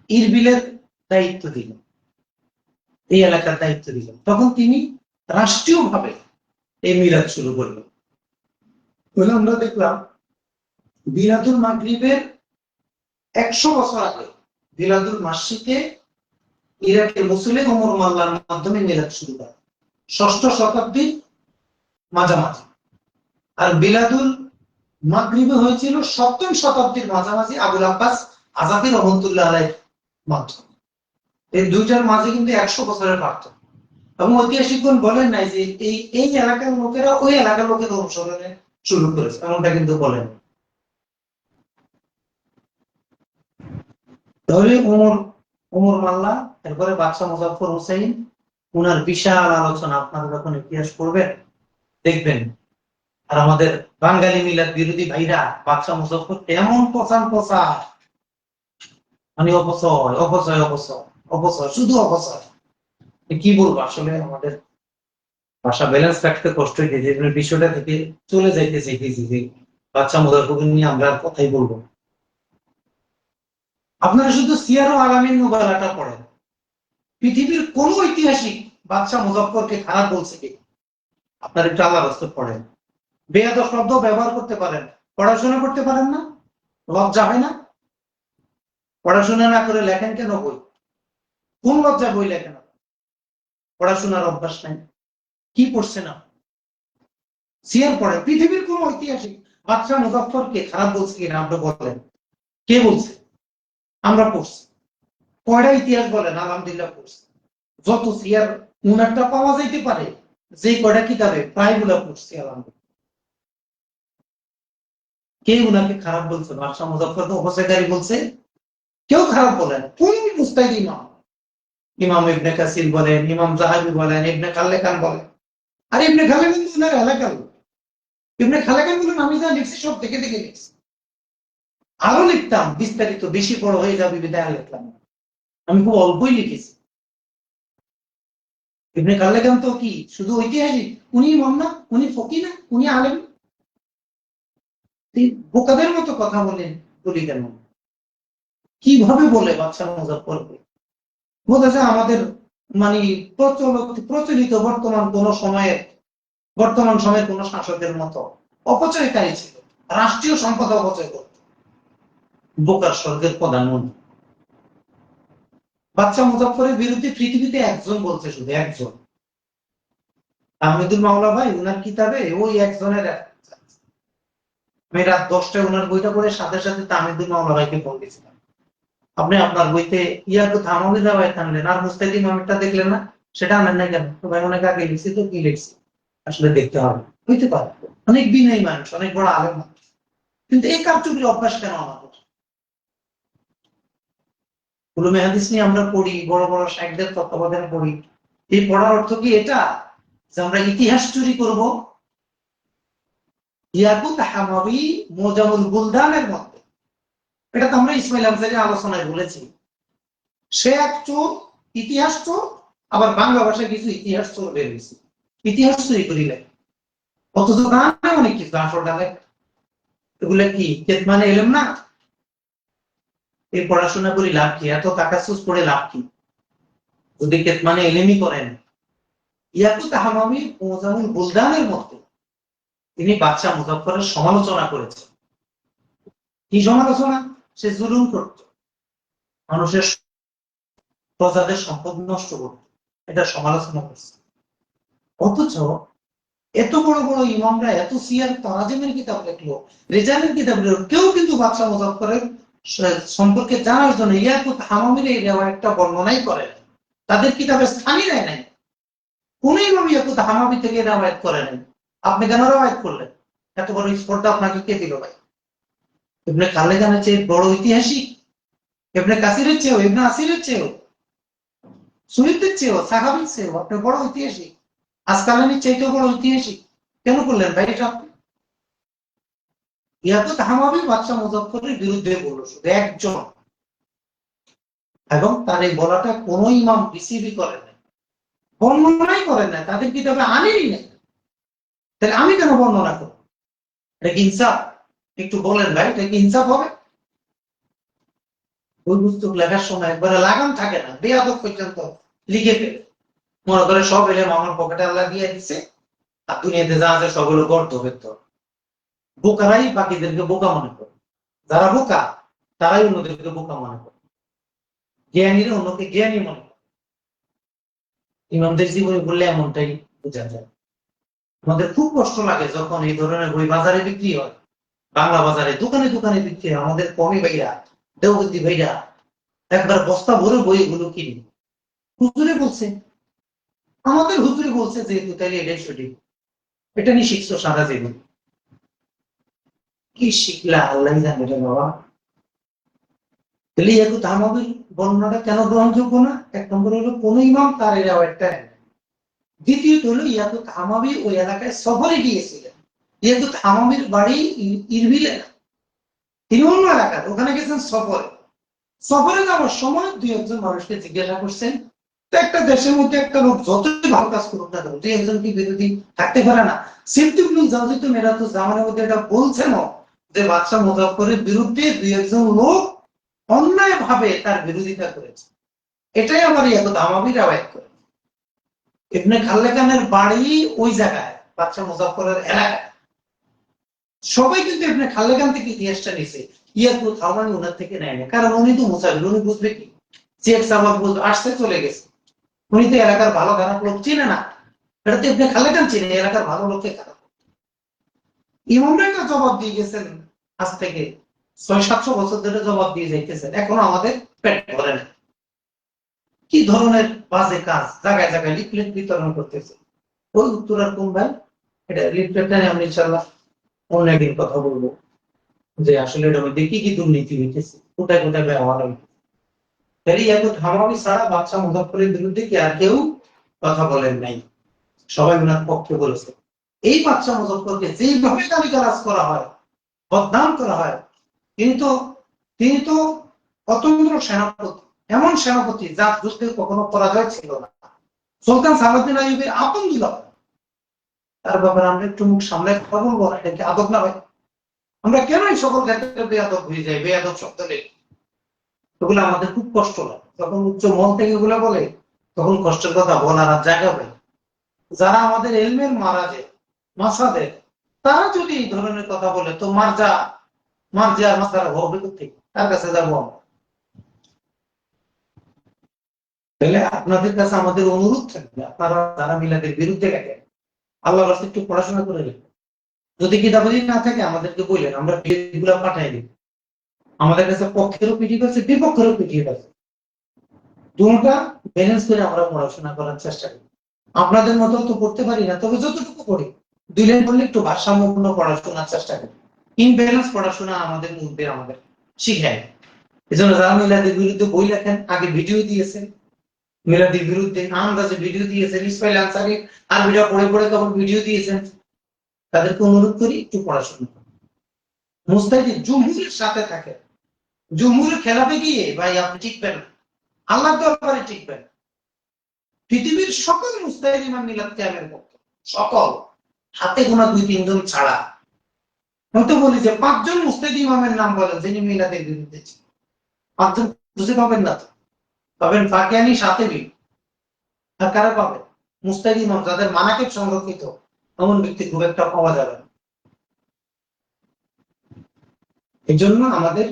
ইরবিলের দায়িত্ব দিলেন, এই এলাকার দায়িত্ব দিলেন। তখন তিনি রাষ্ট্রীয়ভাবে এই মিলাদ শুরু করলেন। তাহলে আমরা দেখলাম মিলাদুল মাগরিবের 100 বছর আগে মিলাদুল মাসিকে ইরাকের মুসলিম ওমর মাল্লার মাধ্যমে মিলাদ শুরু হয় 6ষ্ঠ শতাব্দীর মাঝামাঝি। আর মিলাদুল মাগরিবে হয়েছিল 7ম শতাব্দীর মাঝামাঝি আবুল আব্বাস আজাদি রহমতুল্লাহ আলাইহির মাধ্যমে। এই দুইটার মাঝে কিন্তু 100 বছরের পার্থক্য। এবং ঐতিহাসিকগণ বলেন নাই যে এই এলাকার লোকেরা ওই এলাকার লোকের অনুসরণে শুরু করেছে, এমনটা কিন্তু বলেন। তাহলে ওমর মাল্লা, এরপরে বাদশাহ মুজাফফর হোসেন, উনার বিশাল আলোচনা আপনারা যখন ইতিহাস পড়বেন দেখবেন। আর আমাদের বাঙালি মিলাদ বিরোধী ভাইরা বাদশাহ মুজাফফর এমন মানে অপচয় অপচয় অপচয় অপচয়, শুধু অপচয়। কি বলবো আসলে, আমাদের ভাষা ব্যালেন্স রাখতে কষ্ট হয়ে যে বিষয়টা থেকে চলে যাইতে চাইতেছি যে বাচ্চা মুজাফফরকে নিয়ে আমরা আর কথাই বলবো না। আপনারা শুধু সিয়ার ও আলামিন নোবেলাটা পড়েন, পৃথিবীর কোন ঐতিহাসিক বাচ্চা মুজাফফরকে খারাপ বলছে কি? আপনার একটু আল্লাহ রাস্তা পড়েন। বেয়াদব শব্দ ব্যবহার করতে পারেন, পড়াশোনা করতে পারেন না? লজ্জা হয় না? পড়াশোনা না করে লেখেন কেন বই? কোন লজ্জা বই লেখেন? পড়াশোনার অভ্যাস নাই, কি পড়ছে না? সিয়ার পড়েন। পৃথিবীর কোন ঐতিহাসিক বাচ্চা মুজাফফরকে খারাপ বলছে কিনা আপনি বলেন, কে বলছে? আমরা পড়ছি। কয়টা ইতিহাস বলেন? আলহামদুলিল্লাহ পড়ছি। যত সিয়ার উনারটা পাওয়া যাইতে পারে যে কয়টা কিতাবে প্রায়গুলা পড়ছি আলহামদুলিল্লাহ। কে উনাকে খারাপ বলছে? বাদশাহ মুজাফফরকে অপচয়কারী বলছে? কেউ খারাপ বলেন? কোন মুস্তাহিদ ইমাম, ইমাম ইবনে কাসির বলেন, ইমাম যাহাবি বলেন, ইবনে খাল্লাকান বলেন। আর ইবনে খাল্লাকান তো উনার এলাকার লোক। ইবনে খাল্লাকান বলেন আমি যা লিখছি সব দেখে দেখে লিখছি। আরো লিখতাম বিস্তারিত, বেশি বড় হয়ে যাবে বিদায় আর লিখলাম না। আমি খুব অল্পই লিখেছি। ইবনে খাল্লাকান তো কি শুধু ঐতিহাসিক? উনি ইমাম না? উনি ফকি না? উনি আলেম? বোকাদের মতো কথা বলেন, বলি কেন? কিভাবে বলে বাদশাহ মুজাফফরকে? বোঝা যায় আমাদের মানে প্রচলিত বর্তমান সময়ের কোন শাসকের মতো অপচয়কারী ছিল, রাষ্ট্রীয় সম্পদ অপচয় করত। বোকার স্বর্গের প্রধানমন্ত্রী। বাদশাহ মুজাফফরের বিরুদ্ধে পৃথিবীতে একজন বলছে, শুধু একজন, আহমেদুল মাওলা ভাই। উনার কিতাবে ওই একজনের আমি রাত 10টায় উনার বইটা পড়ে সাথে সাথে তাহমিদুল মাওলা ভাইকে ফোন দিয়েছিলাম, আপনি আপনার বইতে ইয়াকু থামামি দাওয়ায় আনলেন আর মুস্তাহিদ ইমামটা দেখলেন না, সেটা আনেন না কেন? তো ভাই অনেক আগে লিখছি, তো কি লিখছি আসলে দেখতে হবে। হইতে পারে অনেক বিনয়ী মানুষ, অনেক বড় আলেম মানুষ, কিন্তু এই কারচুপির অভ্যাস কেন আমাদের? উলুমে হাদিস নিয়ে আমরা পড়ি, বড় বড় শাইখদের তত্ত্বাবধানে পড়ি। এই পড়ার অর্থ কি এটা যে আমরা ইতিহাস চুরি করব? ইয়াকুত হামাবি মোজামুল বুলদানের মধ্যে, এটা তো আমরা ইসমাইল আনসারীর আলোচনায় বলেছি। সে এক চোর, ইতিহাস চোর, আবার বাংলা ভাষায় কিছু ইতিহাস চোর বের হয়েছে, ইতিহাস চুরি করিলে। অথচ গানে অনেক কিছু আসল গানে। এগুলা কি কেতমানে এলেম না? এই পড়াশোনা করি লাভ কি? এত তাকাসুস করে লাভ কি যদি কেতমানে এলেমই করেন? ইয়াকুত হামামি মোজামুল বুলদানের মধ্যে তিনি বাদশাহ মুজাফফরের সমালোচনা করেছেন। কি সমালোচনা? সে জুলুম করত, মানুষের প্রজাদের সম্পদ নষ্ট করত, এটা সমালোচনা করছে। অথচ এত বড় বড় ইমামরা এত সিয়ার তারাজিমের কিতাব লিখলো, রেজালের কিতাব লিখলো, কেউ কিন্তু বাদশাহ মুজাফফরের সম্পর্কে জানার জন্য ইয়াকুত হামামির এই রিওয়ায়াতটা বর্ণনাই করে না। তাদের কিতাবে স্থানই দেয় নাই। কোন ইমাম ইয়াকুত হামামি থেকে রিওয়ায়াত করে নাই। আপনি কেন রিওয়ায়াত করলেন? এত বড় স্পর্ধা আপনাকে কে দিল ভাই? ইবনে খাল্লাকানের চেয়ে বড় ঐতিহাসিক, ইবনে কাসিরের চেয়েও, ইবনে আসিরের চেয়েও, সুইদদের চেয়েও, সাহাবীর চেয়েও আপনি বড় ঐতিহাসিক, আসকালানির চাইতেও বড় ঐতিহাসিক, কেন করলেন ভাই এটা? ইয়াকুত হামামি বাদশাহ মুজাফফরের বিরুদ্ধে বলল শুধু একজন, এবং তার এই বলাটা কোন ইমাম রিসিভই করে নাই, বর্ণনাই করেন না, তাদের কিতাবে আনেনি নাই। তাহলে আমি কেন বর্ণনা করব? এটা কি ইনসাফ? একটু বলেন ভাই, এটা কি ইনসাফ হবে? ওই পুস্তক লেখার সময় একবারে লাগাম থাকে না, বেয়াদব পর্যন্ত লিখে ফেলে মনে করে সব এলে আমার পকেটে আল্লাহ দিয়ে দিচ্ছে, আর দুনিয়াতে যা আছে সবগুলো গর্ত ভেতর। বোকারাই বাকিদেরকে বোকা মনে করে, যারা বোকা তারাই অন্যদেরকে বোকা মনে করে, জ্ঞানীরা অন্যকে জ্ঞানী মনে করে। ইমামদের জীবনে বললে এমনটাই বোঝা যায়। আমাদের খুব কষ্ট লাগে যখন এই ধরনের বই বাজারে বিক্রি হয়, বাংলা বাজারে দোকানে দোকানে বিক্রি হয়। আমাদের কমি ভাইরা, দেওবন্দি ভাইরা একবার বস্তা ভরে বই এগুলো কিনি। হুজুরে বলছে, আমাদের হুজুরে বলছে যেহেতু তাইলে এটাই সঠিক, এটা নিয়ে শিখছো সারা জীবন। কি শিখলা আল্লাহ জানে রে বাবা। তাহলে ইয়াকুত হামামির বর্ণনাটা কেন গ্রহণযোগ্য না? এক নম্বর হলো কোন ইমাম তার এর একটা, দ্বিতীয়ত হলো ইয়াকুত হামামি ওই এলাকায় সফরে গিয়েছিলেন। ইয়াকুত হামামির বাড়ি ইরবিলে না, তিনি অন্য এলাকার, ওখানে গেছেন সফরে। সফরে যাওয়ার সময় দুই একজন মানুষকে জিজ্ঞাসা করছেন, তো একটা দেশের মধ্যে একটা লোক যতই ভালো কাজ করুক না কেন, দুই একজন কি বিরোধী থাকতে পারে না? সিদ্দিকুল জাওজি তো মেরাত জামানের মধ্যে এটা বলছেন যে বাদশাহ মুজাফফরের বিরুদ্ধে দুই একজন লোক অন্যায় ভাবে তার বিরোধিতা করেছে। এটাই আমার ধামাবি রাওয়ায়াত করে। ইবনে খাল্লাকানের বাড়ি ওই জায়গায়, বাদশাহ মুজাফফরের এলাকায়। সবাই কিন্তু ইবনে খাল্লাকান থেকে ইতিহাসটা নিছে, ইয়াকুত হাওয়ানি ওনার থেকে নেয় না, কারণ উনি তো মুসাফির, উনি বুঝবে কি? চেক সাবাব বুঝবে, আসতে চলে গেছে। উনি তো এলাকার ভালো খারাপ লোক চিনে না, এটা তো ইবনে খাল্লাকান চিনে এলাকার ভালো লোককে খারাপ। ইমামরা একটা জবাব দিয়ে গেছেন, আজ থেকে 600-700 বছর ধরে জবাব দিয়ে যাইতেছেন, এখনো আমাদের পেট ভরে না। কি ধরনের বাজে কাজ, জায়গায় জায়গায় লিফলেট বিতরণ করতেছে। ওই উত্তরার কোন ভাই, এটা লিফলেটটা আমি ইনশাআল্লাহ অন্য একদিন কথা বলবো, যে আসলে এটার মধ্যে কি কি দুর্নীতি হইতেছে, কোথায় কোথায় ব্যবহার হইতেছে। তাহলে এত ধামাবি ছাড়া বাদশাহ মুজাফফরের বিরুদ্ধে কি আর কেউ কথা বলেন নাই? সবাই ওনার পক্ষে বলেছে। এই বাদশাহ মুজাফফরকে যেইভাবে গালিগালাজ করা হয়, বদনাম করা হয়, তিনি তো অতন্ত্র সেনাপতি, এমন সেনাপতি যার যুদ্ধে কখনো পরাজয় ছিল না। সুলতান সালাউদ্দিন আইয়ুবের আপন দুলাভ। তার ব্যাপারে আমরা একটু মুখ সামনে কথা বলবো, এটা কি আদব না ভাই? আমরা কেন এই সকল ক্ষেত্রে বেয়াদব হয়ে যাই? বেয়াদব শব্দ নেই, এগুলো আমাদের খুব কষ্ট লাগে যখন উচ্চ মন থেকে এগুলো বলে, তখন কষ্টের কথা বলার আর জায়গা পাই। যারা আমাদের এলমের মারাজে মাসাদের, তারা যদি এই ধরনের কথা বলে, তো মার্জা আর মাসারা হবে কোথেকে? তার কাছে যাবো আমরা? তাহলে আপনাদের কাছে আমাদের অনুরোধ থাকবে, আপনারা যারা মিলাদের বিরুদ্ধে গেছেন, আল্লাহর রাস্তায় একটু পড়াশোনা করে নেবেন। যদি কিতাবাদি না থাকে আমাদেরকে বললেন, আমরা এগুলা পাঠাই দিব। আমাদের কাছে পক্ষেরও পিডিএফ আছে, বিপক্ষেরও পিডিএফ আছে, দুটোটা ব্যালেন্স করে আমরা পড়াশোনা করার চেষ্টা করি। আপনাদের মতো তো পড়তে পারি না, তবে যতটুকু পড়ি 2 লাইন পড়লে একটু ভারসাম্যপূর্ণ পড়াশোনার চেষ্টা করি। ইনব্যালেন্স পড়াশোনা আমাদের মধ্যে আমাদের শিখায়। এজন্য যারা মিলাদের বিরুদ্ধে বই লেখেন, আগে ভিডিও দিয়েছেন, মিলাদের বিরুদ্ধে আন্দাজে ভিডিও দিয়েছেন, ইসমাইল আনসারী আর ভিডিও পড়ে পড়ে তখন ভিডিও দিয়েছেন, তাদেরকে অনুরোধ করি একটু পড়াশোনা করুন। মুস্তাহিদ জুমহুরের সাথে থাকে, জুমহুরের খেলাফে গিয়ে ভাই আপনি টিকবেন না, আল্লাহর দরবারে টিকবেন। পৃথিবীর সকল মুস্তাহিদ ইমাম মিলাদ কিয়ামের পক্ষে, সকল, হাতে গোনা 2-3 জন ছাড়া। আমি তো বলি যে 5 জন মুস্তাহিদ ইমামের নাম বলেন যিনি মিলাদের বিরুদ্ধে ছিলেন। 5 জন খুঁজে পাবেন না, তো পাবেন ফাকিয়ানি সাতেবি, আর কারা পাবেন? মুস্তাহিদ ইমাম যাদের মানাকিব সংরক্ষিত, এমন ব্যক্তি খুব একটা পাওয়া যাবে না। এই জন্য আমাদের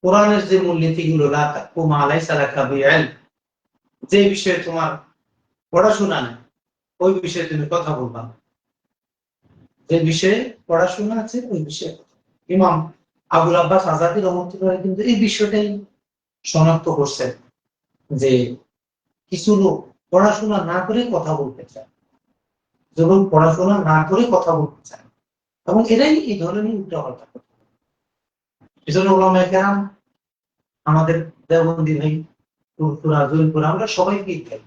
কোরআনের যে মূলনীতিগুলো, লা তাকু মা লাইসা লাকা বিইলম, যে বিষয়ে তোমার পড়াশোনা নেই ওই বিষয়ে তুমি কথা বলবা না। যে বিষয়ে পড়াশোনা আছে ওই বিষয়ে। ইমাম আবুল আব্বাস আজাদী রহমতুল্লাহ কিন্তু এই বিষয়টাই শনাক্ত করছেন, যে কিছু লোক পড়াশোনা না করে কথা বলতে চায়, যখন পড়াশোনা না করে কথা বলতে চায়, এবং এরাই এই ধরনের উল্টাপাল্টা করে। এই জন্য ওলামায়ে কেরাম, আমাদের দেওবন্দি ভাই, আমরা সবাই পীর খাই,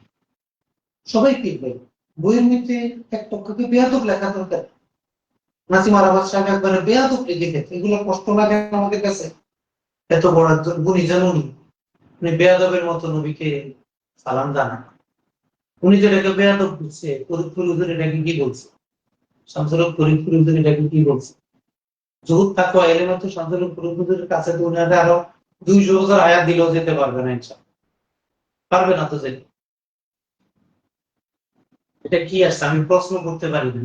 সবাই পীর খাই। বইয়ের মধ্যে এক পক্ষকে বেয়াদব লেখা দরকার। নাসিম আরাফাত সাহেব একবারে বেয়াদব লিখেছে, এগুলো কষ্ট লাগে আমাদের কাছে। এত বড় একজন গুণী জানুনি, উনি বেয়াদবের মতো নবীকে সালাম জানান। উনি যেটাকে বেয়াদব বলছে, ফরিদপুর হুজুর এটাকে কি বলছে, শামসুল হক ফরিদপুর হুজুর এটাকে কি বলছে? জহুদ তাকওয়া এলেম তো শামসুল হক ফরিদপুর হুজুরের কাছে তো উনি আরো 200 বছর আয়াত দিলেও যেতে পারবে না, ইনশাআল্লাহ পারবে না। তো যেতে এটা কি আসছে আমি প্রশ্ন করতে পারি না।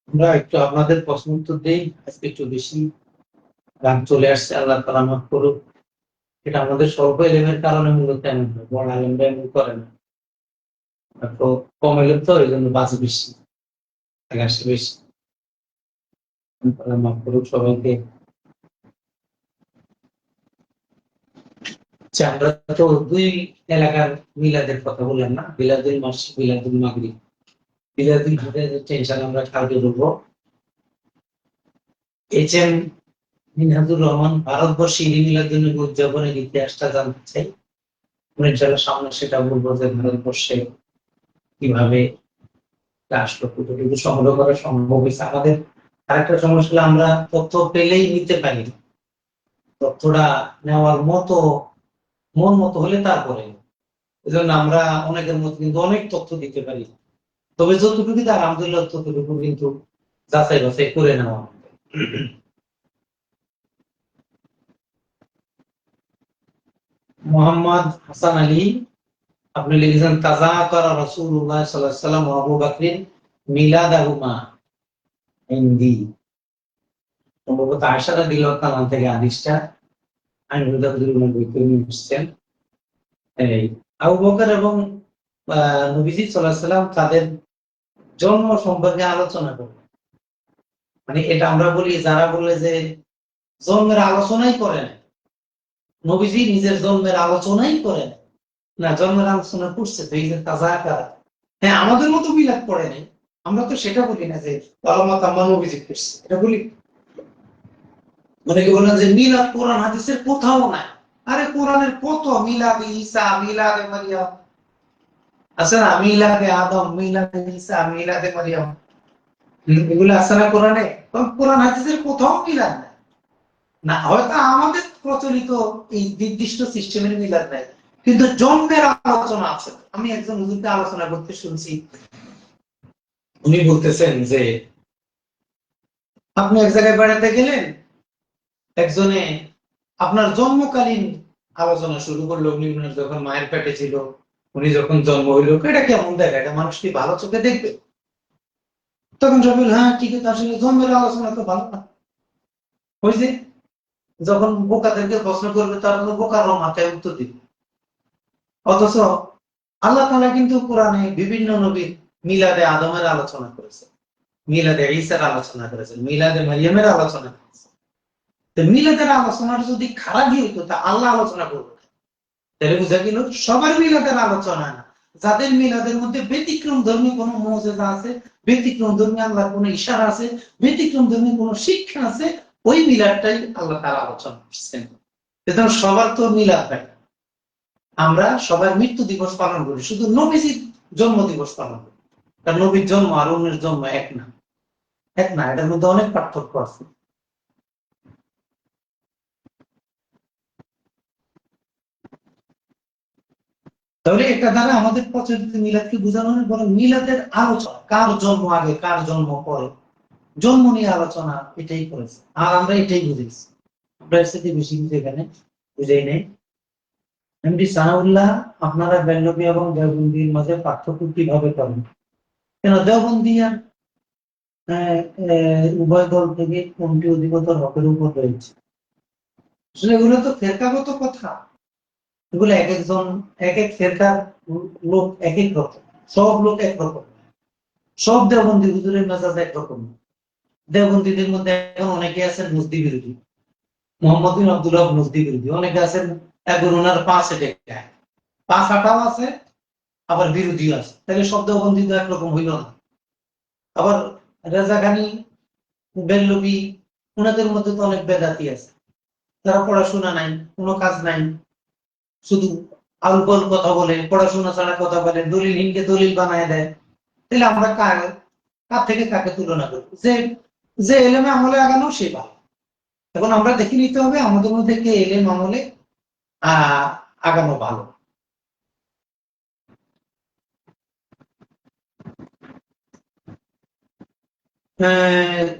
আমরা একটু আপনাদের প্রশ্ন উত্তর দেই, আজকে একটু বেশি গান চলে আসছে, আল্লাহ তাআলা মাফ করুক। এটা আমাদের স্বল্প এলেমের কারণে মূলত এমন হয়, বড় আলেমরা এমন করে না। তো কম এলেম তো এই জন্য বাজে বেশি, আসে বেশি। আল্লাহ মাফ করুক সবাইকে। আচ্ছা, আমরা তো 2 এলাকার মিলাদের কথা বললাম না, বিলাদুল মাসি, বিলাদুল মাগরিব। বিলাদুল টেনশন আমরা কালকে বলবো। এইচএম মিনহাজুর রহমান ভারতবর্ষে ঈদ মিলাদুন্নবী উদযাপনের ইতিহাসটা জানতে চাই। ইনশাআল্লাহ সামনে সেটা বলবো যে ভারতবর্ষে কিভাবে আসলো, কতটুকু সংগ্রহ করা সম্ভব হয়েছে। আমাদের আরেকটা সমস্যা হলো আমরা তথ্য পেলেই নিতে পারি না। তথ্যটা নেওয়ার মতো মন মতো হলে তারপরে, এজন্য আমরা অনেকের মধ্যে কিন্তু অনেক তথ্য দিতে পারি, তবে যতটুকু তার আলহামদুলিল্লাহ ততটুকু কিন্তু যাচাই বাছাই করে নেওয়া হবে। মোহাম্মদ হাসান আলী আপনি লিখেছেন তাযাকারা রাসূলুল্লাহ সাল্লাল্লাহু আলাইহি ওয়াসাল্লাম ওয়া আবু বকর মিলাদাহুমা ইনদি। সম্ভবত আয়েশা রাদিয়াল্লাহু তাআলা থেকে হাদিসটা আমি বইতে নিয়ে এসেছেন। এই আবু বকর এবং নবীজি সাল্লাল্লাহু আলাইহি ওয়াসাল্লাম তাদের জন্ম সম্পর্কে আলোচনা করবেন। মানে এটা আমরা বলি, যারা বলে যে জন্মের আলোচনাই করে না, নবীজি নিজের জন্মের আলোচনাই করে না, জন্মের আলোচনা করছে তো এই যে তাযাকারা। হ্যাঁ, আমাদের মতো মিলাদ পড়ে নাই, আমরা তো সেটা বলি না যে আলামত আম্মা নবীজি করছে, এটা বলি। অনেকে বলেন যে মিলাদ কোরআন হাদিসের কোথাও নাই। আরে কোরআনের কত মিলাদে ঈসা, মিলাদে মারিয়াম আছে না, মিলাদে আদম, মিলাদে ঈসা, মিলাদে মারিয়াম, এগুলো আছে না কোরআনে? কোরআন হাদিসের কোথাও মিলাদ নাই। না, হয়তো আমাদের প্রচলিত এই নির্দিষ্ট সিস্টেমের মিলাদ নাই, কিন্তু জন্মের আলোচনা আছে। আমি একজন হুজুরকে আলোচনা করতে শুনছি, উনি বলতেছেন যে আপনি এক জায়গায় বেড়াতে গেলেন, একজনে আপনার জন্মকালীন আলোচনা শুরু করলো। উনি যখন মায়ের পেটে ছিল, উনি যখন জন্ম হইল, এটা কেমন দেখা, এটা মানুষ কি ভালো চোখে দেখবে? তখন সবাই হ্যাঁ ঠিক আছে, আসলে জন্মের আলোচনা তো ভালো না। ওই যে যখন বোকাদেরকে প্রশ্ন করবে, তার বোকার মাথায় উত্তর দিবে। অথচ আল্লাহ তাআলা কিন্তু কোরআনে বিভিন্ন নবীর মিলাদে আদমের আলোচনা করেছে, মিলাদে ঈসার আলোচনা করেছেন, মিলাদে মারিয়ামের আলোচনা করেছেন। তো মিলাদের আলোচনার যদি খারাপই হইতো, তা আল্লাহ আলোচনা করবে, তাহলে বুঝা গেল সবার মিলাদের আলোচনা না। যাদের মিলাদের মধ্যে ব্যতিক্রম ধর্মী কোনো মুজিজা আছে, ব্যতিক্রম ধর্মী আল্লাহর কোনো ইশারা আছে, ব্যতিক্রম ধর্মী কোনো শিক্ষা আছে, ওই মিলাদটাই আল্লাহ তাআলা আলোচনা করছেন। এজন্য সবার তো মিলাদ হয়। আমরা সবার মৃত্যু দিবস পালন করি, শুধু নবীজির জন্ম দিবস পালন করি। কারণ নবীর জন্ম আর অন্যের জন্ম এক না, এক না, এটার মধ্যে অনেক পার্থক্য আছে। তাহলে এটা দ্বারা আমাদের প্রচলিত মিলাদকে বোঝানো হয়, বরং মিলাদের আলোচনা, কার জন্ম আগে কার জন্ম পরে, জন্ম নিয়ে আলোচনা, এটাই করেছে। আর আমরা এটাই বুঝেছি, আমরা এর সাথে বেশি কিছু এখানে বুঝাই নেই। এমডি সানাউল্লাহ, আপনারা বেল্লবী এবং দেওবন্দির মাঝে পার্থক্য কিভাবে করেন? কেন দেওবন্দি আর উভয় দল থেকে কোনটি অধিকতর হকের উপর রয়েছে? আসলে এগুলো তো ফেরকাগত কথা, এগুলো এক একজন এক এক ফেরকার লোক এক এক রকম, সব লোক একরকম, সব দেওবন্দি হুজুরের মেজাজ একরকম। দেওবন্দীদের মধ্যে এখন অনেকে আছেন নজদি বিরোধী, মোহাম্মদ বিন আব্দুল্লাহ নজদি বিরোধী, অনেকে আছেন এখন ওনার পাঁচ এটায় পাঁচ আটাও আছে, আবার বিরোধী আছে। তাহলে সব দেওবন্দি তো একরকম হইল না। আবার রেজা খানি, বেল্লবী, ওনাদের মধ্যে তো অনেক বেদাতি আছে, তারা পড়াশোনা নাই, কোনো কাজ নাই, শুধু আলবল কথা বলে, পড়াশোনা ছাড়া কথা বলে, দলিলহীনকে দলিল বানায় দেয়। তাহলে আমরা কার থেকে কাকে তুলনা করবো? যে যে এলেমে আমলে আগানো সে ভালো। এখন আমরা দেখে নিতে হবে আমাদের মধ্যে কে এলেম আমলে আগানো ভালো।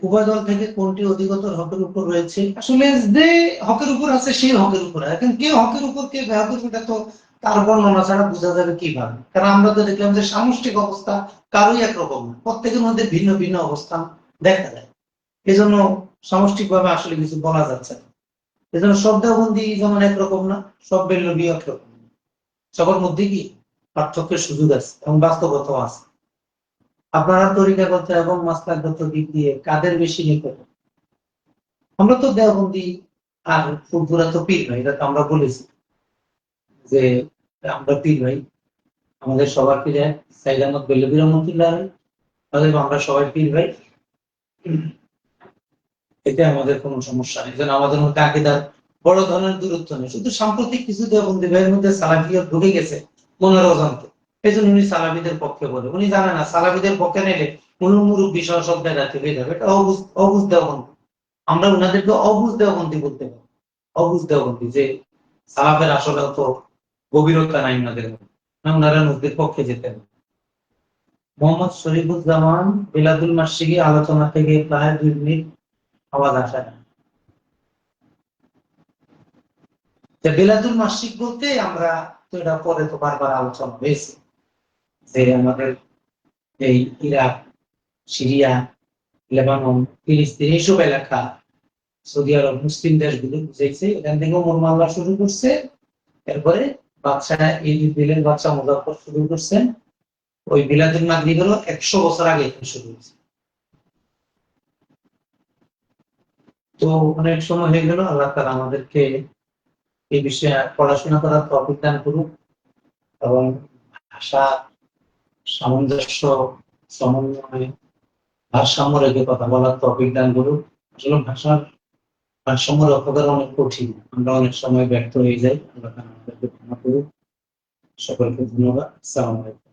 উভয় দল থেকে কোনটি অধিকতর হকের উপর রয়েছে? আসলে যে হকের উপর আছে সে হকের উপর, এখন কে হকের উপর কে বেহকের উপর, তো তার বর্ণনা ছাড়া বোঝা যাবে কিভাবে? কারণ আমরা তো দেখলাম যে সামষ্টিক অবস্থা কারোই একরকম না, প্রত্যেকের মধ্যে ভিন্ন ভিন্ন অবস্থান দেখা যায়। এই জন্য সামষ্টিক ভাবে আসলে কিছু বলা যাচ্ছে না। এই জন্য সব দেওবন্দি যেমন একরকম না, সব বেল্লবী একরকম না, সবার মধ্যে কি পার্থক্যের সুযোগ আছে এবং বাস্তবতাও আছে। আপনারা তরিকাগত এবং মাসলাকগত দিক দিয়ে কাদের বেশি নিকট? আমরা তো দেওবন্দি আর ফুরফুরা তো পীর ভাই, এটা তো আমরা বলেছি যে আমরা পীর ভাই, আমাদের সবার পীর এক সাইদ আহমদ বেল্লবী রহমতুল্লাহ, অতএব আমরা সবাই পীর ভাই। এতে আমাদের কোনো সমস্যা নেই। যেন আমাদের মধ্যে আকীদার বড় ধরনের দূরত্ব নেই। শুধু সাম্প্রতিক কিছু দেওবন্দি ভাইয়ের মধ্যে সালাফিয়ত ঢুকে গেছে মনের অজান্তে, এই জন্য উনি সালাফিদের পক্ষে বলে। উনি জানে না সালাফিদের পক্ষে নিলে মুরব্বী সহ সব জায়গাতে হয়ে যাবে, এটা অবুঝ অবুঝ দেওবন্দি। আমরা উনাদেরকে অবুঝ দেওবন্দি বলতে পারি, অবুঝ দেওবন্দি, যে সালাফের আসলে অত গভীরতা নাই উনাদের মধ্যে, না উনারা নদীর পক্ষে যেতেন। মোহাম্মদ শরীফুজ্জামান বিলাদুল মাসিকি আলোচনা থেকে প্রায় 2 মিনিট আওয়াজ আসে না। বিলাদুল মাসিক বলতে আমরা তো এটা পরে তো বারবার আলোচনা হয়েছে যে আমাদের এই ইরাক, সিরিয়া, লেবানন, ফিলিস্তিন এইসব এলাকা সৌদি আরব মুসলিম দেশগুলো বুঝাইছে, এখান থেকে ওমর মাল্লা শুরু করছে। এরপরে বাদশাহ এই দিলের বাদশাহ মুজাফফর শুরু করছেন। ওই বিলাদুল মাগরিব হলো 100 বছর আগে শুরু হয়েছে। তো অনেক সময় হয়ে গেল, আল্লাহ তাআলা আমাদেরকে এই বিষয়ে পড়াশোনা করার তৌফিক দান করুন এবং ভাষা সামঞ্জস্য, সমন্বয়, ভারসাম্য রেখে কথা বলার তৌফিক দান করুন। আসলে ভাষার ভারসাম্য রক্ষা করা অনেক কঠিন, আমরা অনেক সময় ব্যর্থ হয়ে যাই। আল্লাহ তাআলা আমাদেরকে ক্ষমা করুন। সকলকে ধন্যবাদ। আসসালামু আলাইকুম।